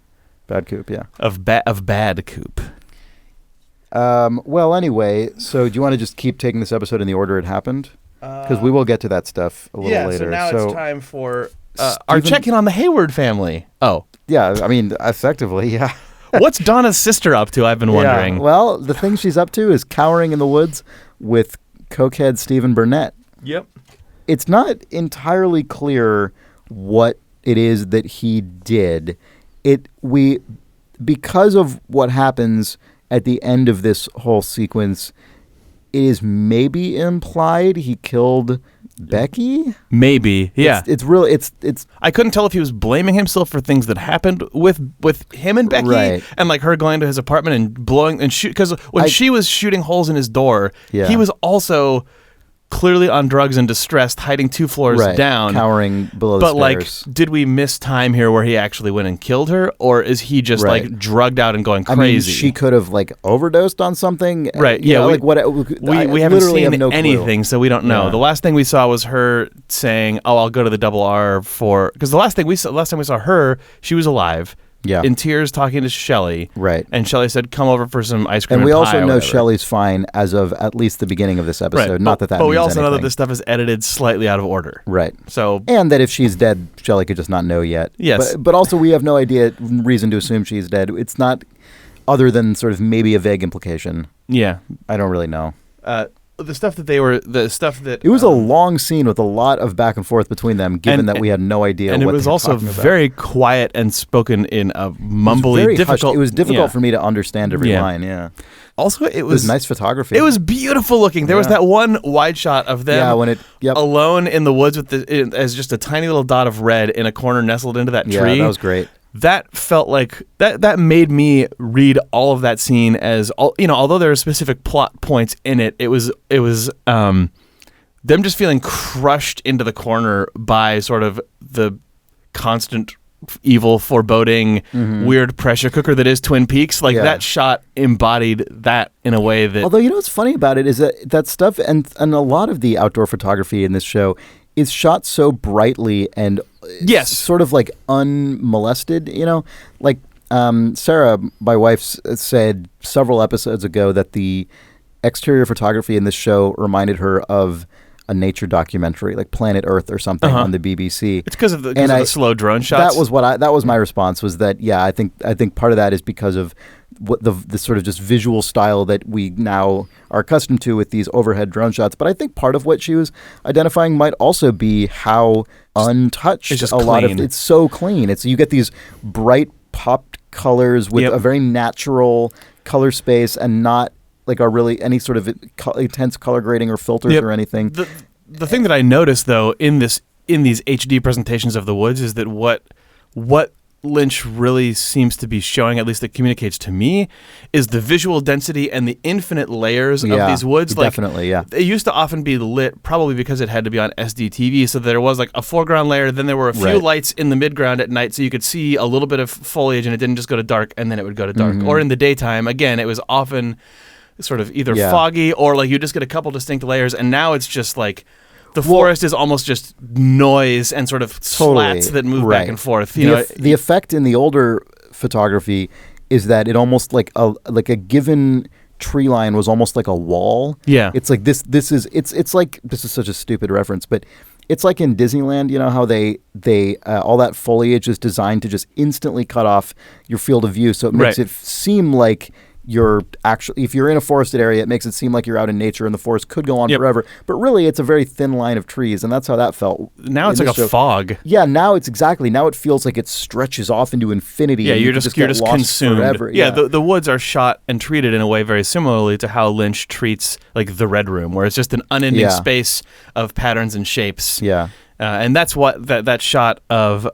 Bad Coop, yeah. Of Bad Coop. Well, anyway, so do you want to just keep taking this episode in the order it happened? Because we will get to that stuff a little later. So now it's time for our check-in on the Hayward family. Oh. Yeah, effectively, yeah. What's Donna's sister up to, I've been wondering. Yeah, well, the thing she's up to is cowering in the woods with cokehead Stephen Burnett. Yep. It's not entirely clear what it is that he did. Because of what happens at the end of this whole sequence, it is maybe implied he killed Becky? Maybe, yeah. It's really it's. I couldn't tell if he was blaming himself for things that happened with him and Becky, right. And her going to his apartment and blowing and shoot. Because when she was shooting holes in his door, he was also clearly on drugs and distressed, hiding 2 floors down, cowering below the stairs. Did we miss time here where he actually went and killed her, or is he just drugged out and going crazy? She could have overdosed on something, right? Yeah, we haven't seen no anything, so we don't know. Yeah. The last thing we saw was her saying, "Oh, I'll go to the Double R for," because last time we saw her, she was alive. Yeah. In tears talking to Shelley. Right. And Shelley said, come over for some ice cream and we pie also or know whatever. Shelley's fine as of at least the beginning of this episode. Right. Not that But means we also know that anything. this stuff is edited slightly out of order. Right. So. And that if she's dead, Shelley could just not know yet. Yes. But also we have no reason to assume she's dead. It's not other than sort of maybe a vague implication. Yeah. I don't really know. It was a long scene with a lot of back and forth between them, given that we had no idea and what it was they were also talking about. very quiet and spoken in a mumbly, difficult. It was difficult for me to understand every line. Yeah. Also, it It was nice photography. It was beautiful looking. There was that one wide shot of them alone in the woods as just a tiny little dot of red in a corner nestled into that tree. Yeah, that was great. That felt like that made me read all of that scene as although there are specific plot points in it, it was them just feeling crushed into the corner by sort of the constant evil, foreboding, weird pressure cooker that is Twin Peaks. That shot embodied that in a way that. Although what's funny about it is that stuff and a lot of the outdoor photography in this show is shot so brightly and sort of unmolested, Sarah, my wife, said several episodes ago that the exterior photography in this show reminded her of a nature documentary like Planet Earth or something on the BBC. It's because of the slow drone shots. That was my response, was that I think part of that is because of what the sort of just visual style that we now are accustomed to with these overhead drone shots. But I think part of what she was identifying might also be how untouched it's just lot clean. of it's so clean. You get these bright popped colors with a very natural color space and not like are really any sort of intense color grading or filters or anything. The thing that I noticed though in these HD presentations of the woods is that what Lynch really seems to be showing, at least that communicates to me, is the visual density and the infinite layers of these woods. Definitely, They used to often be lit, probably because it had to be on SD TV, so there was like a foreground layer, then there were a few lights in the midground at night, so you could see a little bit of foliage, and it didn't just go to dark, and then it would go to dark. Or in the daytime, again, it was often sort of either foggy, or like you just get a couple distinct layers, and now it's just like the forest is almost just noise and sort of slats that move back and forth. The effect in the older photography is that it almost like a given tree line was almost like a wall. Yeah, it's like this is like, this is such a stupid reference, but it's like in Disneyland, how they all that foliage is designed to just instantly cut off your field of view, so it makes it seem like you're actually, if you're in a forested area, it makes it seem like you're out in nature and the forest could go on forever. But really, it's a very thin line of trees, and that's how that felt. Now it's like a fog. Yeah, now it feels like it stretches off into infinity. Yeah, and you're just consumed. Forever. Yeah, the woods are shot and treated in a way very similarly to how Lynch treats like The Red Room, where it's just an unending space of patterns and shapes. Yeah. And that's what that shot of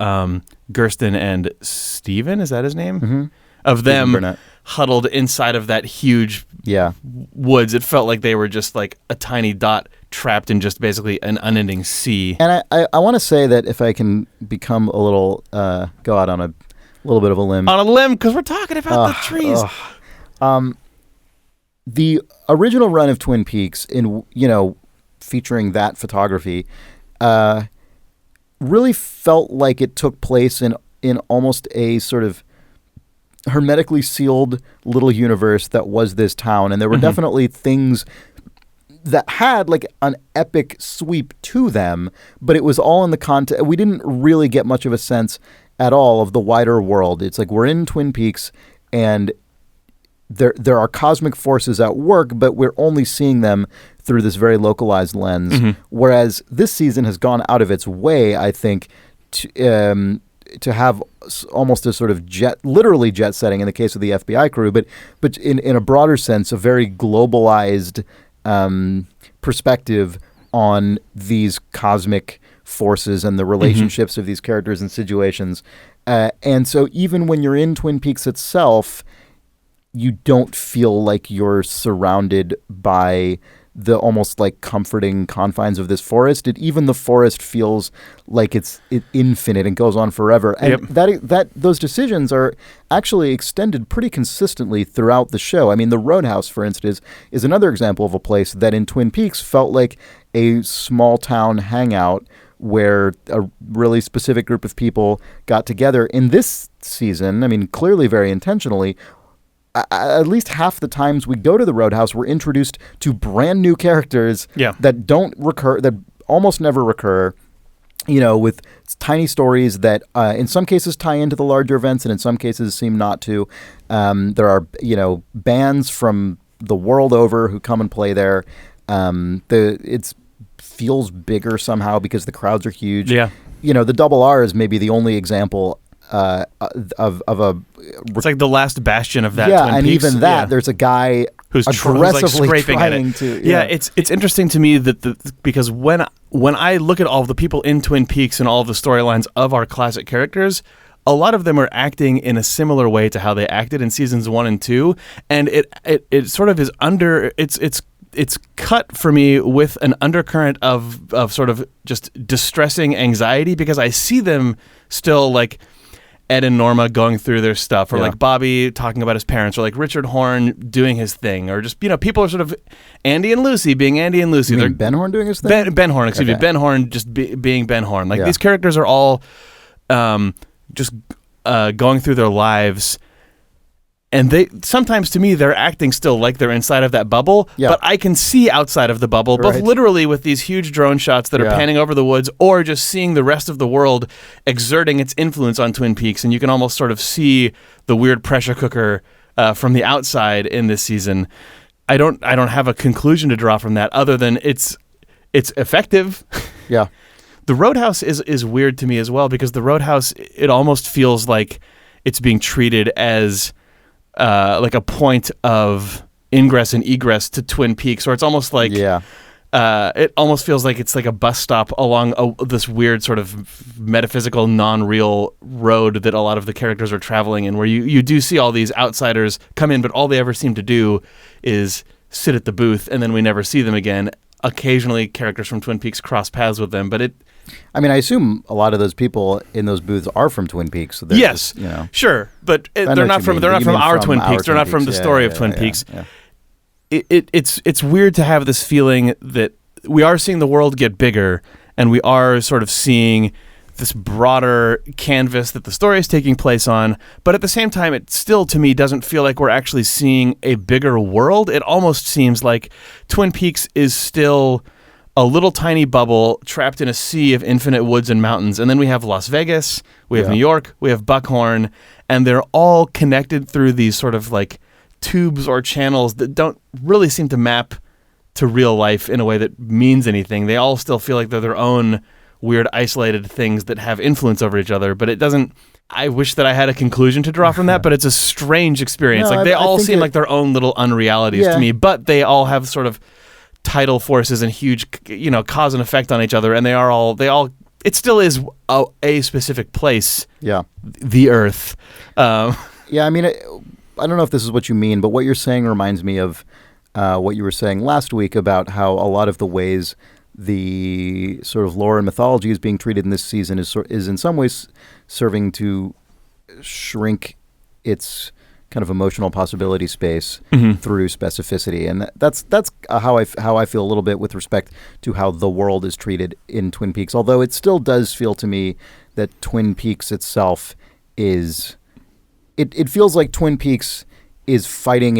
Gersten and Steven, is that his name? Mm-hmm. Of them Burnett. Huddled inside of that huge woods. It felt like they were just like a tiny dot trapped in just basically an unending sea. And I want to say that if I can become a little, go out on a little bit of a limb. On a limb, because we're talking about the trees. The original run of Twin Peaks, featuring that photography, really felt like it took place in almost a sort of hermetically sealed little universe that was this town, and there were definitely things that had like an epic sweep to them, but it was all in the context. We didn't really get much of a sense at all of the wider world. It's like we're in Twin Peaks, and there are cosmic forces at work, but we're only seeing them through this very localized lens. Whereas this season has gone out of its way, I think, to have almost a sort of literally jet setting in the case of the FBI crew, but in a broader sense, a very globalized perspective on these cosmic forces and the relationships of these characters and situations. And so even when you're in Twin Peaks itself, you don't feel like you're surrounded by the almost like comforting confines of this forest. Even the forest feels like it's infinite and goes on forever. And that those decisions are actually extended pretty consistently throughout the show. I mean, the Roadhouse, for instance, is another example of a place that in Twin Peaks felt like a small town hangout where a really specific group of people got together. In this season, I mean, clearly very intentionally, at least half the times we go to the Roadhouse, we're introduced to brand new characters that don't recur, that almost never recur, with tiny stories that in some cases tie into the larger events and in some cases seem not to. There are, bands from the world over who come and play there. It feels bigger somehow because the crowds are huge. Yeah. The Double R is maybe the only example of a. It's like the last bastion of that. Yeah, Twin and Peaks. even that, there's a guy who's aggressively scraping trying at it. to. Yeah, it's interesting to me that because when I look at all of the people in Twin Peaks and all of the storylines of our classic characters, a lot of them are acting in a similar way to how they acted in seasons 1 and 2, and it sort of is under it's cut for me with an undercurrent of sort of just distressing anxiety because I see them still like Ed and Norma going through their stuff, or like Bobby talking about his parents, or like Richard Horn doing his thing, or just people are sort of Andy and Lucy being Andy and Lucy. You mean Ben Horn doing his thing? Ben Horn, excuse me. Ben Horn just being Ben Horn. Like these characters are all just going through their lives And they sometimes, to me, they're acting still like they're inside of that bubble, but I can see outside of the bubble, both literally with these huge drone shots that are panning over the woods, or just seeing the rest of the world exerting its influence on Twin Peaks, and you can almost sort of see the weird pressure cooker from the outside in this season. I don't have a conclusion to draw from that other than it's effective. Yeah. The Roadhouse is weird to me as well, because the Roadhouse, it almost feels like it's being treated as like a point of ingress and egress to Twin Peaks, or it's almost like it almost feels like it's like a bus stop along this weird sort of metaphysical, non-real road that a lot of the characters are traveling in, where you do see all these outsiders come in, but all they ever seem to do is sit at the booth, and then we never see them again. Occasionally, characters from Twin Peaks cross paths with them, but I mean, I assume a lot of those people in those booths are from Twin Peaks. So yes, just, sure, but they're not from our Twin Peaks. They're not from the story of Twin Peaks. Yeah. It's weird to have this feeling that we are seeing the world get bigger, and we are sort of seeing this broader canvas that the story is taking place on, but at the same time, it still, to me, doesn't feel like we're actually seeing a bigger world. It almost seems like Twin Peaks is still a little tiny bubble trapped in a sea of infinite woods and mountains. And then we have Las Vegas, we have New York, we have Buckhorn, and they're all connected through these sort of like tubes or channels that don't really seem to map to real life in a way that means anything. They all still feel like they're their own weird isolated things that have influence over each other, but it doesn't. I wish that I had a conclusion to draw from that, but it's a strange experience. No, like they all seem like their own little unrealities to me, but they all have sort of tidal forces and huge, cause and effect on each other, and they all. It still is a specific place. Yeah, the Earth. I mean, I don't know if this is what you mean, but what you're saying reminds me of what you were saying last week about how a lot of the ways the sort of lore and mythology is being treated in this season is in some ways serving to shrink its kind of emotional possibility space through specificity, and that's how I feel a little bit with respect to how the world is treated in Twin Peaks. Although it still does feel to me that Twin Peaks itself is, it feels like Twin Peaks is fighting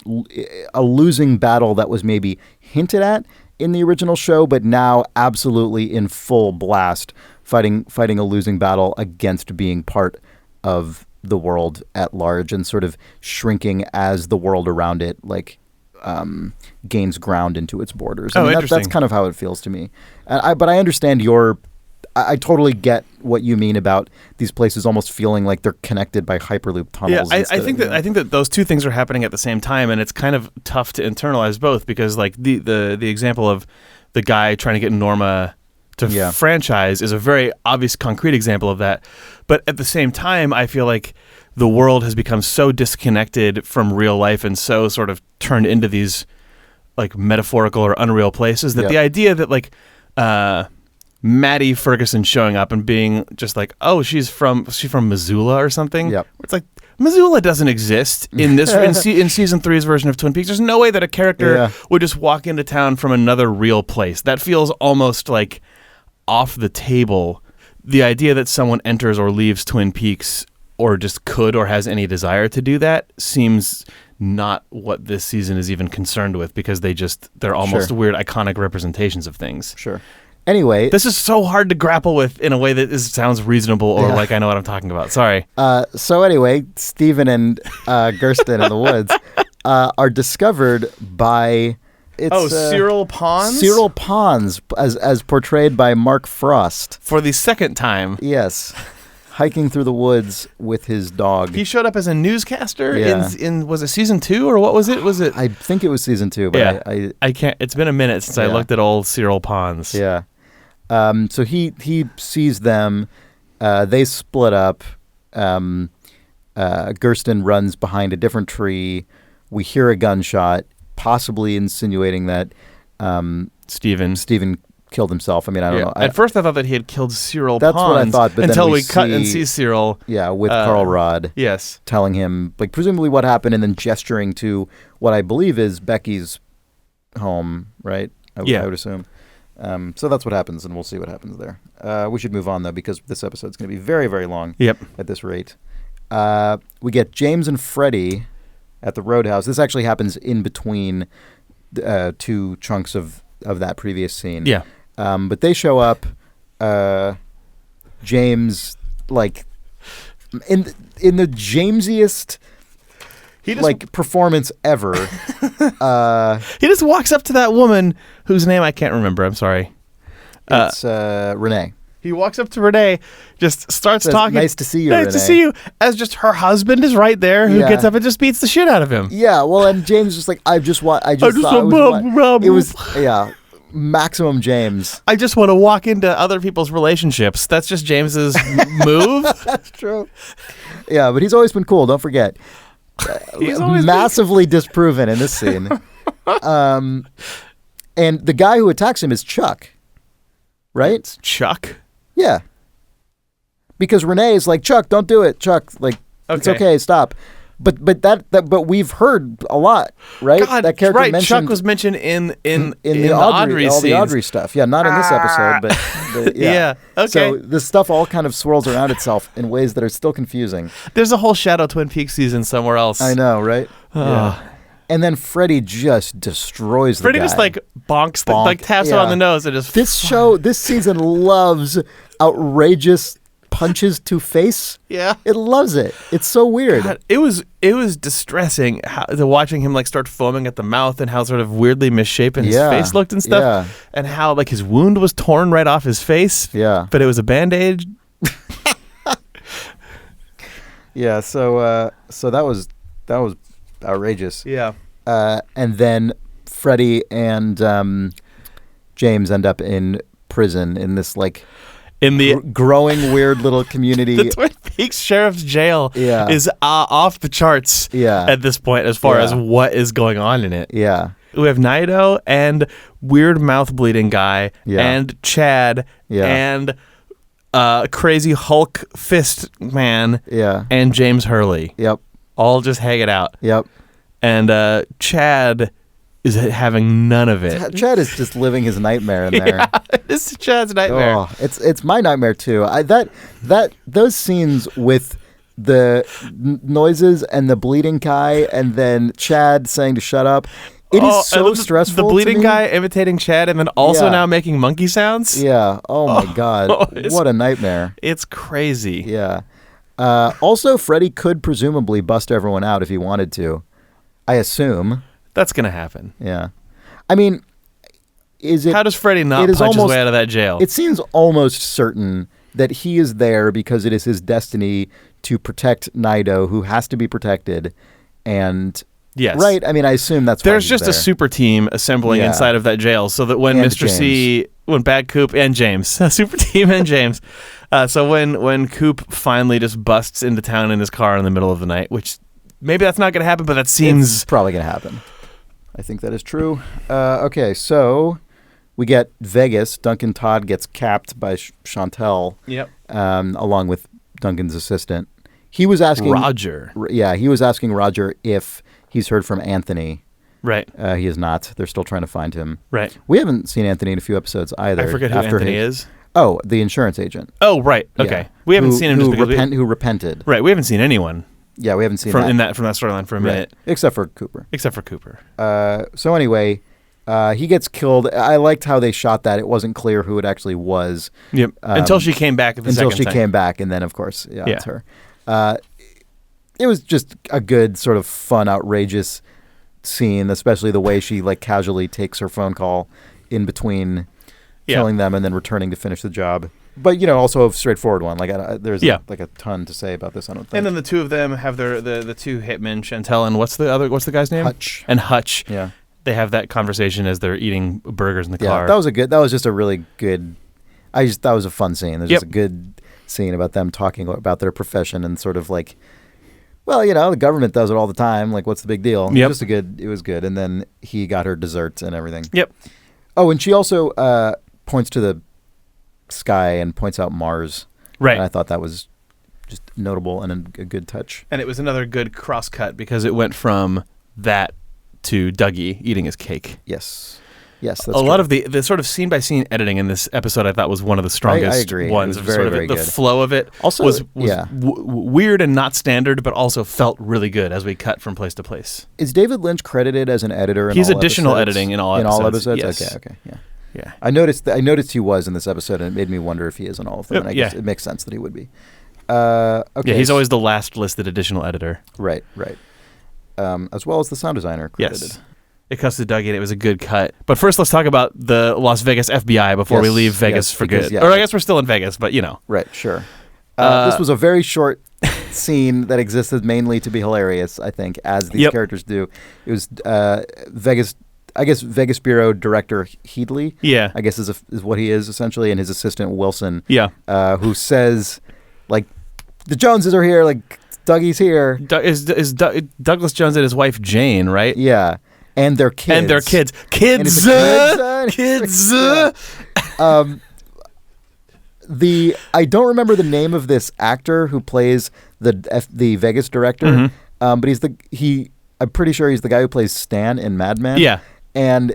a losing battle that was maybe hinted at in the original show, but now absolutely in full blast, fighting a losing battle against being part of the world at large, and sort of shrinking as the world around it gains ground into its borders. I mean, that's kind of how it feels to me. But I understand I totally get what you mean about these places almost feeling like they're connected by Hyperloop tunnels. Yeah, I think that those two things are happening at the same time, and it's kind of tough to internalize both, because like the example of the guy trying to get Norma to franchise is a very obvious, concrete example of that. But at the same time, I feel like the world has become so disconnected from real life and so sort of turned into these like metaphorical or unreal places that the idea that like Maddie Ferguson showing up and being just like, oh, she's from Missoula or something. Yep. It's like, Missoula doesn't exist in this in season 3's version of Twin Peaks. There's no way that a character would just walk into town from another real place. That feels almost like off the table. The idea that someone enters or leaves Twin Peaks or just could or has any desire to do that seems not what this season is even concerned with, because they're almost weird iconic representations of things. Sure. Anyway, this is so hard to grapple with in a way that sounds reasonable or like I know what I'm talking about. Sorry. So anyway, Stephen and Gersten in the woods are discovered by Cyril Pons? Cyril Pons, as portrayed by Mark Frost. For the second time. Yes. Hiking through the woods with his dog. He showed up as a newscaster in was it season 2 or what was it? I think it was season 2, but I can't. It's been a minute since I looked at old Cyril Pons. Yeah. So he sees them. They split up. Gersten runs behind a different tree. We hear a gunshot, possibly insinuating that Stephen killed himself. I mean, I don't know. At first, I thought that he had killed Cyril Pons. That's what I thought, but until then we cut and see Cyril. Yeah, with Carl Rod. Yes. Telling him, like, presumably what happened, and then gesturing to what I believe is Becky's home, right? I would assume. So that's what happens, and we'll see what happens there. We should move on, though, because this episode's going to be very, very long at this rate. We get James and Freddie at the Roadhouse. This actually happens in between two chunks of that previous scene. Yeah. But they show up. James, like, in the Jamesiest performance ever. He just walks up to that woman whose name I can't remember. I'm sorry. It's Renee. He walks up to Renee, just starts talking. Nice to see you, Nice Renee. to see you. As just her husband is right there, who gets up and just beats the shit out of him. Yeah, well, and James just like, maximum James. I just want to walk into other people's relationships. That's just James's move. That's true. Yeah, but he's always been cool. Don't forget. He's always massively disproven in this scene. And the guy who attacks him is Chuck. Right? It's Chuck? Yeah. Because Renee is like, Chuck, don't do it. Chuck, like, it's okay, stop. But we've heard a lot, right? God, that character right. mentioned Chuck was mentioned in the Audrey all scenes. the Audrey stuff. Yeah, not in this episode, but yeah. Yeah, okay. So this stuff all kind of swirls around itself in ways that are still confusing. There's a whole Shadow Twin Peaks season somewhere else. I know, right? Yeah. And then Freddie just destroys the guy. Freddie just like bonks, taps him on the nose and just... This season loves outrageous punches to face. Yeah. It loves it. It's so weird. God, it was distressing watching him like start foaming at the mouth and how sort of weirdly misshapen his face looked and stuff. Yeah. And how like his wound was torn right off his face. Yeah. But it was a Band-Aid. Yeah, so that was outrageous. Yeah. And then Freddie and James end up in prison in this like In the growing weird little community. the Twin Peaks Sheriff's Jail is off the charts at this point as far as what is going on in it. Yeah. We have Nido and weird mouth bleeding guy and Chad and crazy Hulk fist man and James Hurley. Yep. All just hanging out. Yep. And Chad is having none of it. Chad is just living his nightmare in there. Yeah, it's Chad's nightmare. Oh, it's my nightmare too. Those scenes with the noises and the bleeding guy and then Chad saying to shut up. It is so stressful. The bleeding to me. guy imitating Chad and then also now making monkey sounds. Yeah. Oh my God. What a nightmare. It's crazy. Yeah. Also, Freddie could presumably bust everyone out if he wanted to. I assume. That's going to happen. Yeah. I mean, how does Freddie not punch his way out of that jail? It seems almost certain that he is there because it is his destiny to protect Nido, who has to be protected. And yes. Right? I mean, I assume that's why there's he's just there. a super team assembling inside of that jail so that when And Mr. C, when Bad Coop and James, super team and James. So when Coop finally just busts into town in his car in the middle of the night, which maybe that's not going to happen, but that seems... It's probably going to happen. I think that is true. Okay, so we get Vegas. Duncan Todd gets capped by Chantel. Yep. Along with Duncan's assistant. He was asking... Roger. Yeah, he was asking Roger if he's heard from Anthony. Right. He is not. They're still trying to find him. Right. We haven't seen Anthony in a few episodes either. I forget who Anthony is. Oh, the insurance agent. Oh, right. Okay. Yeah. We haven't seen him just because who repented. Right. We haven't seen anyone. Yeah, we haven't seen from that storyline for a minute. Except for Cooper. So anyway, he gets killed. I liked how they shot that. It wasn't clear who it actually was. Yep. Until she came back came back, and then, of course, it's her. It was just a good sort of fun, outrageous scene, especially the way she like casually takes her phone call in between killing them and then returning to finish the job. But also a straightforward one. Like there's like a ton to say about this. I don't think. And then the two of them have the two hitmen, Chantel and what's the guy's name? Hutch. And Hutch. Yeah. They have that conversation as they're eating burgers in the car. That was just a really good. That was a fun scene. There's just a good scene about them talking about their profession and sort of like, well, the government does it all the time. Like, what's the big deal? Yep. It was good. And then he got her desserts and everything. Yep. Oh, and she also points to the sky and points out Mars. Right. And I thought that was just notable and a good touch. And it was another good cross cut because it went from that to Dougie eating his cake. Yes. Yes, that's a true. lot of the sort of scene by scene editing in this episode I thought was one of the strongest I agree. ones. It was of very, sort of very the good. flow of it Also, was yeah. weird and not standard, but also felt really good as we cut from place to place. Is David Lynch credited as an editor in He's all additional episodes? editing in all episodes? Yes. Okay, yeah. Yeah. I noticed he was in this episode, and it made me wonder if he is in all of them. And I guess it makes sense that he would be. Okay. Yeah, he's always the last listed additional editor. Right. As well as the sound designer credited. Yes. It cuts to Dougie, and it was a good cut. But first, let's talk about the Las Vegas FBI before we leave Vegas for good. Or I guess we're still in Vegas, but you know. Right, sure. This was a very short scene that existed mainly to be hilarious, I think, as these characters do. It was Vegas Bureau Director Headley. Yeah. I guess is what he is, essentially, and his assistant, Wilson. Yeah. Who says, like, the Joneses are here, like, Dougie's here. Douglas Jones and his wife, Jane, right? Yeah. And their kids. And their kids. Kids. I don't remember the name of this actor who plays the Vegas director, but I'm pretty sure he's the guy who plays Stan in Mad Men. Yeah. And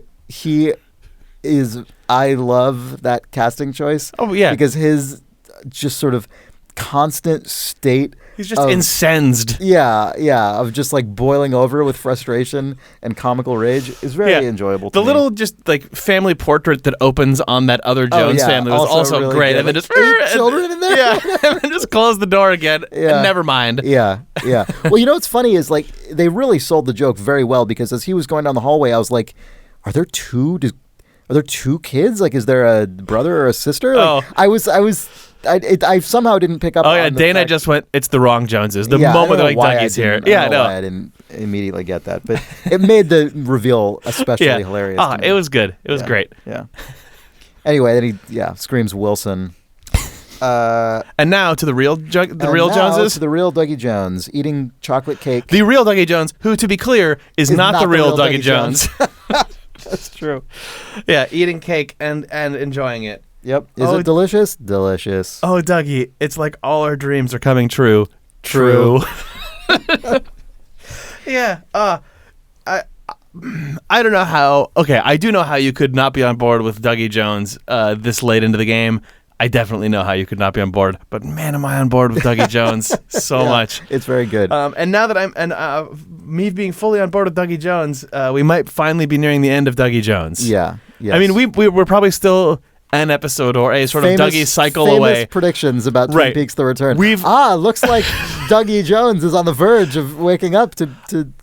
I love that casting choice. Oh, yeah. Because his just sort of constant state. He's just incensed. Yeah, of just like boiling over with frustration and comical rage is very enjoyable to me. The little just like family portrait that opens on that other Jones family was also really great. good. And then Like, just 8 children in there. Yeah, and then just close the door again. Yeah. And never mind. Yeah. Well, you know what's funny is like they really sold the joke very well because as he was going down the hallway, I was like, are there two kids? Like, is there a brother or a sister? Like, I somehow didn't pick up. Oh yeah, on the Dana fact. just went. It's the wrong Joneses. The Yeah, moment I they're don't know like why Dougie's here. I Yeah, don't I know know. why I didn't immediately get that, but it made the reveal especially hilarious. to me. It was good. It was great. Yeah. Anyway, then he screams Wilson. And now to the real Joneses. To the real Dougie Jones eating chocolate cake. The real Dougie Jones, who to be clear is not the real Dougie Jones. That's true. Yeah, eating cake and enjoying it. Yep. Is it delicious? Delicious. Oh, Dougie, it's like all our dreams are coming true. True. Yeah. I don't know how. Okay, I do know how you could not be on board with Dougie Jones this late into the game. I definitely know how you could not be on board, but man, am I on board with Dougie Jones so much. It's very good. And now that me being fully on board with Dougie Jones, we might finally be nearing the end of Dougie Jones. Yeah. Yes. I mean, we're probably still an episode or a sort of Dougie cycle famous away. Predictions about Twin Peaks: The Return. Looks like Dougie Jones is on the verge of waking up to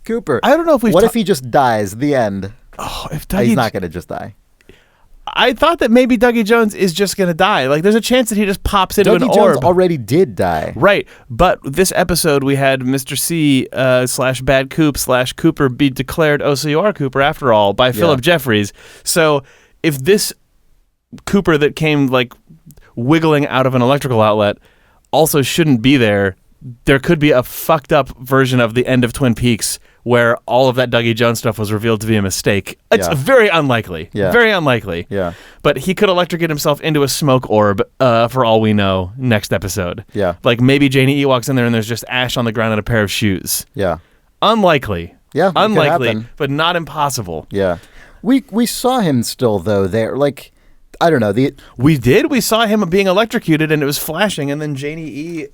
Cooper. I don't know if we've. What if he just dies? The end. Oh, if Dougie, he's not going to just die. I thought that maybe Dougie Jones is just going to die. Like, there's a chance that he just pops into an orb. Dougie Jones already did die. Right. But this episode, we had Mr. C / Bad Coop / Cooper be declared "Oh, so you are Cooper after all" by Phillip Jeffries. So if this Cooper that came like wiggling out of an electrical outlet also shouldn't be there, there could be a fucked up version of the end of Twin Peaks where all of that Dougie Jones stuff was revealed to be a mistake. It's very unlikely. Yeah. Very unlikely. Yeah. But he could electrocute himself into a smoke orb, for all we know, next episode. Yeah. Like maybe Janie E walks in there and there's just ash on the ground and a pair of shoes. Yeah. Unlikely. Yeah. Unlikely, but not impossible. Yeah. We saw him still though there. Like, I don't know. We did. We saw him being electrocuted and it was flashing, and then Janie E.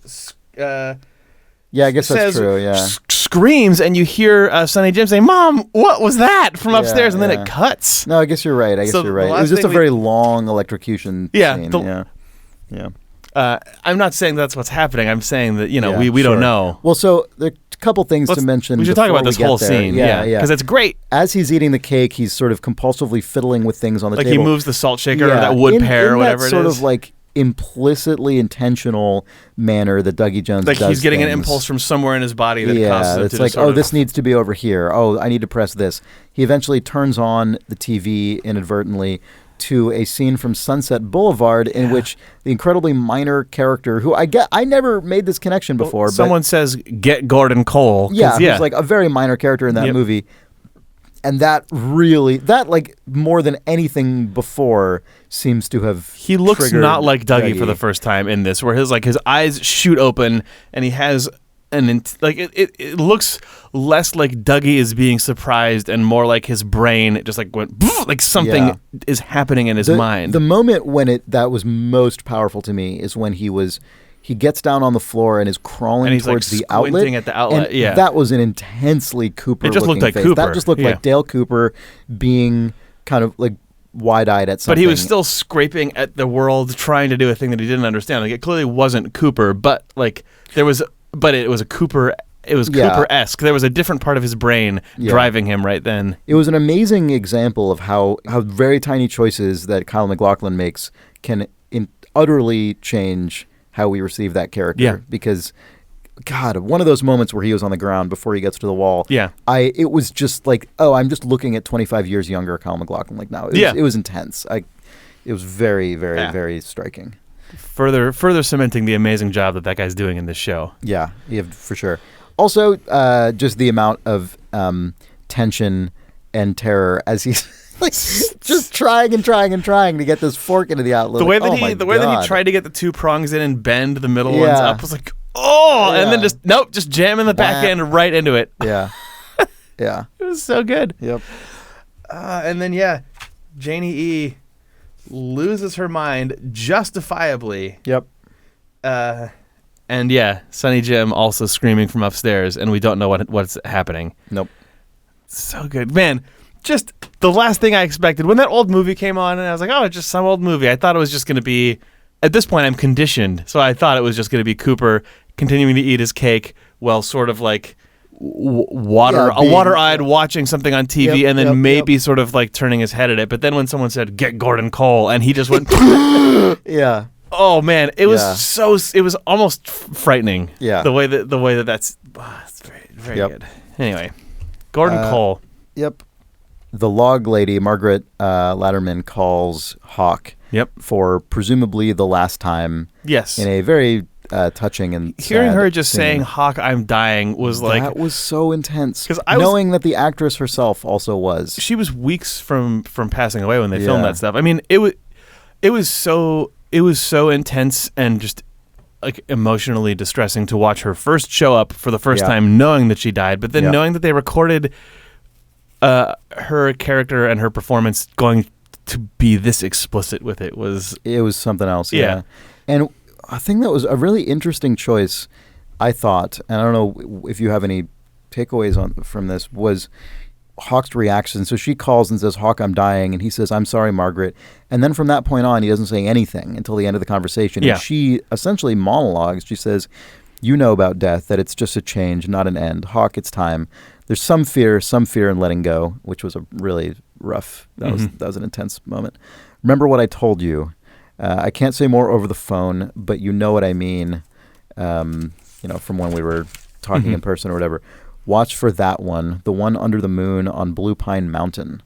Yeah, I guess that's true. Yeah. Screams, and you hear Sonny Jim say, "Mom, what was that?" from upstairs, and then it cuts. No, I guess you're right. It was just a very long electrocution scene. I'm not saying that's what's happening. I'm saying that we don't know. Well, so there are a couple things to mention. We should talk about this whole scene. Yeah, because it's great. As he's eating the cake, he's sort of compulsively fiddling with things on the table. Like he moves the salt shaker or that wood pear or whatever it is. Sort of like implicitly intentional manner that Dougie Jones like does he's getting things. an impulse from somewhere in his body that causes him it's to like, this needs to be over here. Oh, I need to press this. He eventually turns on the TV inadvertently to a scene from Sunset Boulevard in which the incredibly minor character, who I never made this connection before. Someone says, "Get Gordon Cole." Yeah, who's like a very minor character in that movie. And that like more than anything before seems to have he looks triggered not like Dougie for the first time in this, where his eyes shoot open and he has it looks less like Dougie is being surprised and more like his brain just like went like something is happening in his mind. The moment when that was most powerful to me is when he gets down on the floor and is crawling and he's towards like the outlet. At the outlet. And that was an intensely Cooper. It just looked like face. Cooper. That just looked like Dale Cooper being kind of like wide-eyed at something. But he was still scraping at the world, trying to do a thing that he didn't understand. Like it clearly wasn't Cooper, but like it was a Cooper. It was Cooper-esque. There was a different part of his brain driving him right then. It was an amazing example of how very tiny choices that Kyle MacLachlan makes can utterly change how we receive that character. Yeah. Because, God, one of those moments where he was on the ground before he gets to the wall. Yeah. It was just like, oh, I'm just looking at 25 years younger Kyle MacLachlan. Like now, it was intense. It was very, very, very striking. Further cementing the amazing job that guy's doing in this show. Yeah, for sure. Also, just the amount of tension and terror as he's like just trying to get this fork into the outlet. The way that he tried to get the two prongs in and bend the middle ones up was like, and then just jamming the back end right into it. Yeah, yeah. It was so good. Yep. And then Janie E loses her mind justifiably. Yep. And Sonny Jim also screaming from upstairs, and we don't know what's happening. Nope. So good, man. Just the last thing I expected when that old movie came on, and I was like, oh, it's just some old movie. I thought it was just going to be. At this point, I'm conditioned, so I thought it was just going to be Cooper continuing to eat his cake while sort of like water-eyed watching something on TV, and then maybe sort of like turning his head at it. But then when someone said, "Get Gordon Cole," and he just went, yeah. Oh man, it was it was almost frightening. Yeah. The way that's it's very, very good. Anyway, Gordon Cole. Yep. The log lady, Margaret Latterman, calls Hawk. Yep. For presumably the last time. Yes. In a very touching and hearing sad her just scene. saying "Hawk, I'm dying" was like that was so intense. Because knowing that the actress herself also was. She was weeks from passing away when they filmed that stuff. I mean, it was so intense and just like emotionally distressing to watch her first show up for the first time, knowing that she died, but then knowing that they recorded her character and her performance going to be this explicit with it was something else. Yeah. And I think that was a really interesting choice, I thought, and I don't know if you have any takeaways from this, was Hawk's reaction. So she calls and says, "Hawk, I'm dying," and he says, "I'm sorry, Margaret." And then from that point on, he doesn't say anything until the end of the conversation. Yeah. And she essentially monologues. She says, "You know about death, that it's just a change, not an end. Hawk, it's time. There's some fear in letting go," which was a really rough, that was an intense moment. "Remember what I told you. I can't say more over the phone, but you know what I mean, from when we were talking in person or whatever. Watch for that one, the one under the moon on Blue Pine Mountain.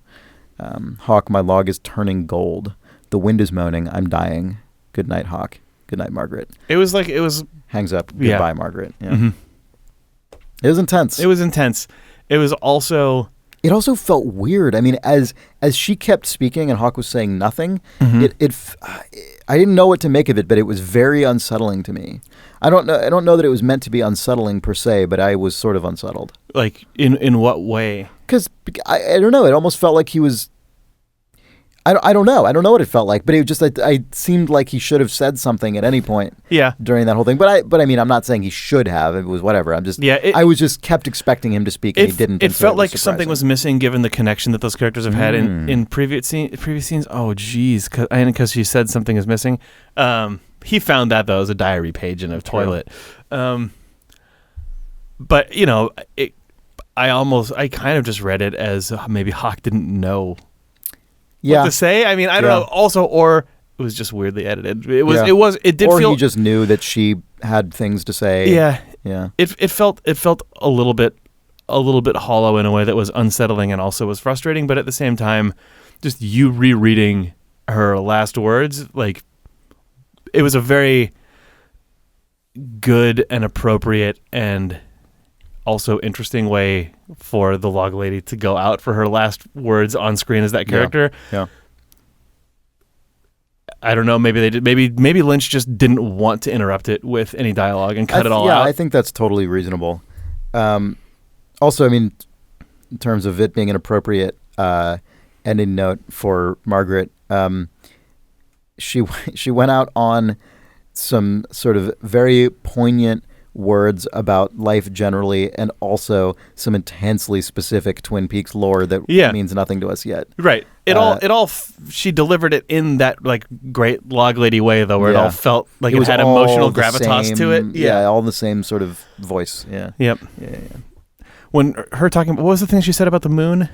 Hawk, my log is turning gold. The wind is moaning. I'm dying. Good night, Hawk. Good night, Margaret." Hangs up. Goodbye, Margaret. Yeah. Mm-hmm. It was intense. It was intense. It was also... It also felt weird. I mean, as she kept speaking and Hawk was saying nothing, I didn't know what to make of it, but it was very unsettling to me. I don't know that it was meant to be unsettling per se, but I was sort of unsettled. Like in what way? Because I don't know. It almost felt like he was. I don't know. I don't know what it felt like, but it just I seemed like he should have said something at any point. Yeah. During that whole thing, but I mean, I'm not saying he should have. It was whatever. I'm just. Yeah. I was just kept expecting him to speak, and he didn't. It felt like something was missing, given the connection that those characters have had in previous scenes. Oh, geez, because she said something is missing. He found that though as a diary page in a toilet. But I kind of just read it as maybe Hawk didn't know. What to say. I mean, I don't know. Also, or it was just weirdly edited. It did or feel. Or he just knew that she had things to say. Yeah. Yeah. It felt a little bit hollow in a way that was unsettling and also was frustrating. But at the same time, just you rereading her last words, like it was a very good and appropriate and also interesting way for the log lady to go out for her last words on screen as that character. Yeah. I don't know. Maybe they did. Maybe Lynch just didn't want to interrupt it with any dialogue and cut it all out. Yeah, I think that's totally reasonable. Also, I mean, in terms of it being an appropriate ending note for Margaret, she went out on some sort of very poignant words about life generally, and also some intensely specific Twin Peaks lore that means nothing to us yet. Right. She delivered it in that like great log lady way though, where it all felt like it had emotional gravitas to it. Yeah, all the same sort of voice. Yeah. Yep. Yeah. When her talking, what was the thing she said about the moon?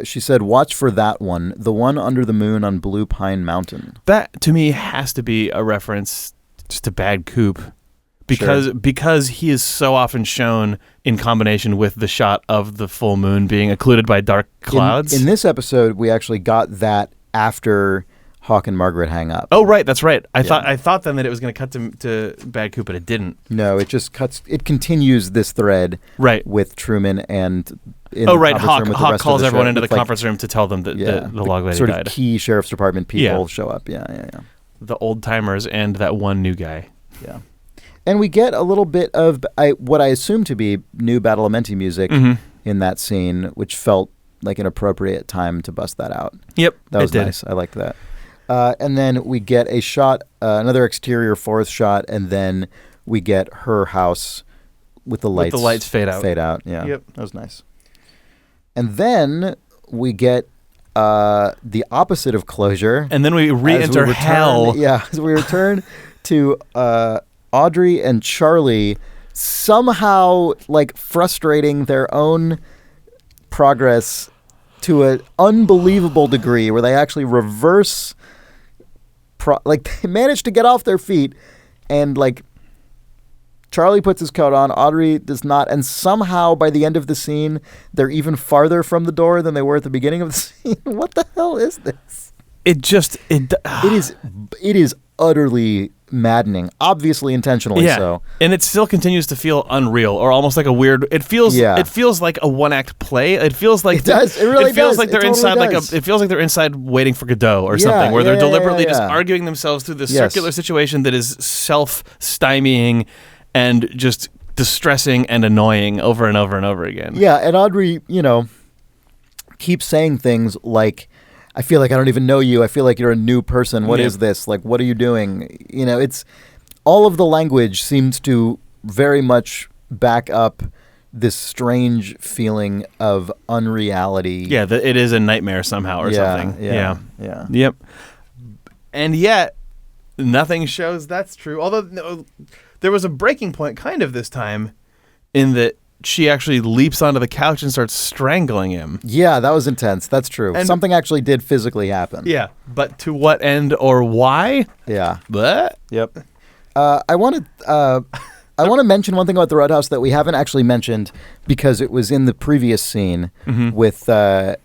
She said, "Watch for that one, the one under the moon on Blue Pine Mountain." That to me has to be a reference just to Bad Coop. Because he is so often shown in combination with the shot of the full moon being occluded by dark clouds. In this episode, we actually got that after Hawk and Margaret hang up. Oh, right, that's right. I thought then that it was going to cut to Bad Coop, but it didn't. No, it just cuts. It continues this thread with Truman and. Hawk calls everyone into the conference room to tell them that the log lady sort died. Of key sheriff's department people show up. Yeah. The old timers and that one new guy. Yeah. And we get a little bit of what I assume to be new Badalamenti music in that scene, which felt like an appropriate time to bust that out. Yep, that was nice. I liked that. And then we get a shot, another exterior forest shot, and then we get her house with the lights. Fade out. Fade out. Yeah, that was nice. And then we get the opposite of closure. And then we re-enter hell. Yeah, as we return to. Audrey and Charlie somehow like frustrating their own progress to an unbelievable degree where they actually reverse they manage to get off their feet, and like Charlie puts his coat on, Audrey does not, and somehow by the end of the scene they're even farther from the door than they were at the beginning of the scene. What the hell is this? It is utterly maddening, obviously intentionally so. And it still continues to feel unreal, or almost like a weird. It feels like a one-act play. It feels like it does. It really feels does. like they're inside it feels like they're inside waiting for Godot or something, where they're deliberately just arguing themselves through this circular situation that is self-stymieing and just distressing and annoying over and over and over again. Yeah, and Audrey, keeps saying things like, I feel like I don't even know you. I feel like you're a new person. What is this? Like, what are you doing? It's all of the language seems to very much back up this strange feeling of unreality. Yeah, that it is a nightmare somehow or something. Yeah. Yep. And yet, nothing shows that's true. Although there was a breaking point kind of this time in that she actually leaps onto the couch and starts strangling him. Yeah, that was intense. That's true. And something actually did physically happen. Yeah, but to what end or why? Yeah. But yep. I want to mention one thing about the Roadhouse that we haven't actually mentioned because it was in the previous scene with James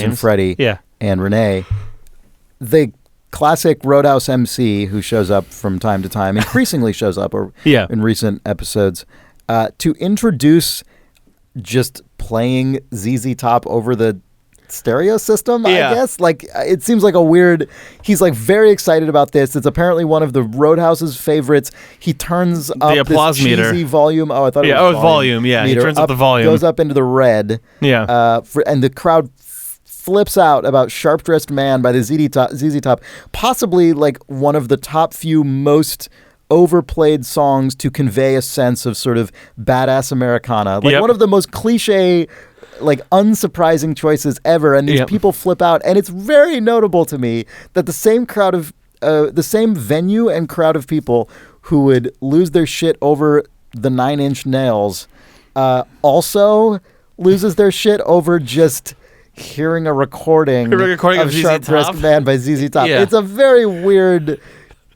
and Freddie and Renee. The classic Roadhouse MC who shows up from time to time, increasingly shows up in recent episodes, to introduce just playing ZZ Top over the stereo system, I guess. Like, it seems like a weird... He's, like, very excited about this. It's apparently one of the Roadhouse's favorites. He turns up the applause this cheesy meter. Volume. Oh, I thought it was volume. Yeah, meter. He turns up the volume. Goes up into the red. Yeah. And the crowd flips out about Sharp Dressed Man by the ZZ Top. Possibly, like, one of the top few most overplayed songs to convey a sense of sort of badass Americana. Like, one of the most cliche, like, unsurprising choices ever, and these people flip out, and it's very notable to me that the same venue and crowd of people who would lose their shit over the 9 Inch Nails also loses their shit over just hearing a recording of Sharp Dressed Man by ZZ Top. It's a very weird...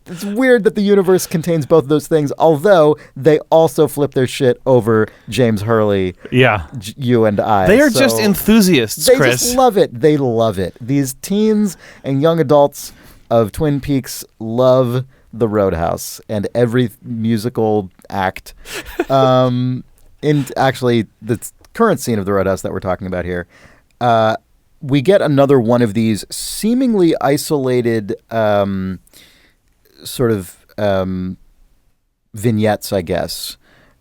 It's weird that the universe contains both of those things, although they also flip their shit over James Hurley, you and I. They are just enthusiasts, Chris. They just love it. They love it. These teens and young adults of Twin Peaks love the Roadhouse and every musical act. In actually, the current scene of the Roadhouse that we're talking about here, we get another one of these seemingly isolated sort of vignettes, I guess,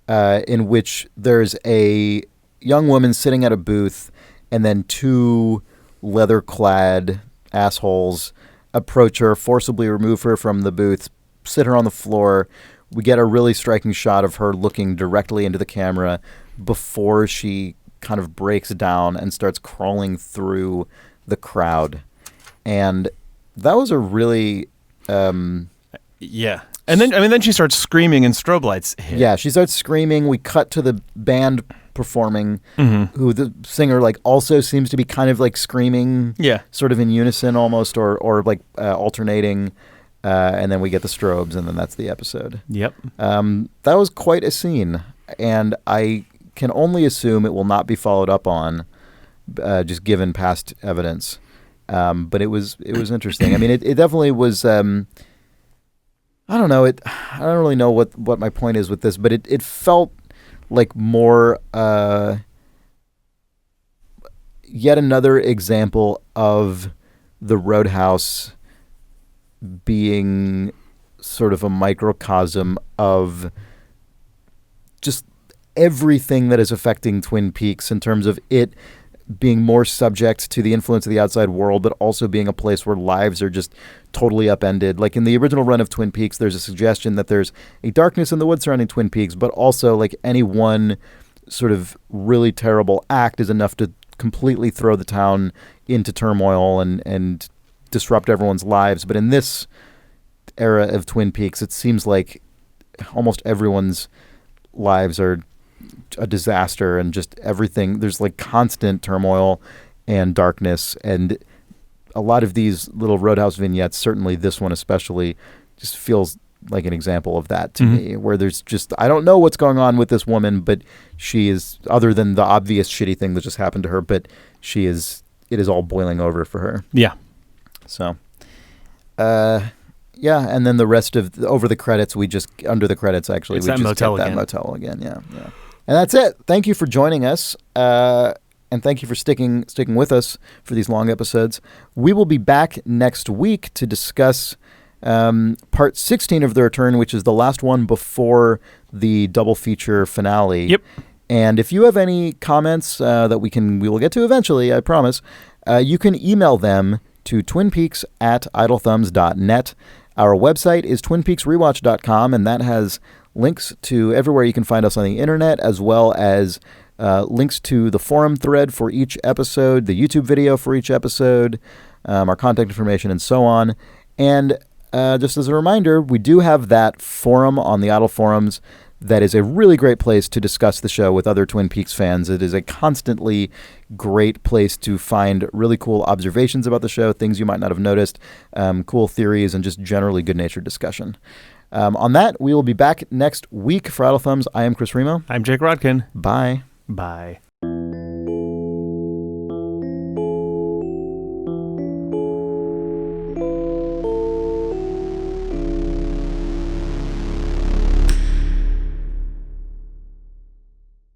in which there's a young woman sitting at a booth and then two leather-clad assholes approach her, forcibly remove her from the booth, sit her on the floor. We get a really striking shot of her looking directly into the camera before she kind of breaks down and starts crawling through the crowd. And that was a really... yeah. And then she starts screaming and strobe lights hit. Yeah, she starts screaming. We cut to the band performing, who the singer like also seems to be kind of like screaming, sort of in unison almost, or like alternating. And then we get the strobes, and then that's the episode. Yep. That was quite a scene, and I can only assume it will not be followed up on, just given past evidence. But it was interesting. I mean, it definitely was. I don't know. I don't really know what my point is with this, but it felt like more yet another example of the Roadhouse being sort of a microcosm of just everything that is affecting Twin Peaks in terms of it being more subject to the influence of the outside world, but also being a place where lives are just totally upended. Like in the original run of Twin Peaks, there's a suggestion that there's a darkness in the woods surrounding Twin Peaks, but also like any one sort of really terrible act is enough to completely throw the town into turmoil and disrupt everyone's lives. But in this era of Twin Peaks, it seems like almost everyone's lives are a disaster, and just everything, there's like constant turmoil and darkness, and a lot of these little Roadhouse vignettes, certainly this one especially, just feels like an example of that to me, where there's just, I don't know what's going on with this woman, but she is, other than the obvious shitty thing that just happened to her, but it is all boiling over for her. Yeah. So, yeah, and then the rest of over the credits, under the credits actually, It's we that just motel kept that again. motel again. Yeah. And that's it. Thank you for joining us, and thank you for sticking with us for these long episodes. We will be back next week to discuss part 16 of The Return, which is the last one before the double feature finale. Yep. And if you have any comments that we will get to eventually, I promise, you can email them to twinpeaks@idlethumbs.net. Our website is twinpeaksrewatch.com, and that has links to everywhere you can find us on the internet, as well as links to the forum thread for each episode, the YouTube video for each episode, our contact information, and so on. And just as a reminder, we do have that forum on the Idle Forums that is a really great place to discuss the show with other Twin Peaks fans. It is a constantly great place to find really cool observations about the show, things you might not have noticed, cool theories, and just generally good-natured discussion. On that, we will be back next week for Idle Thumbs. I am Chris Remo. I'm Jake Rodkin. Bye. Bye.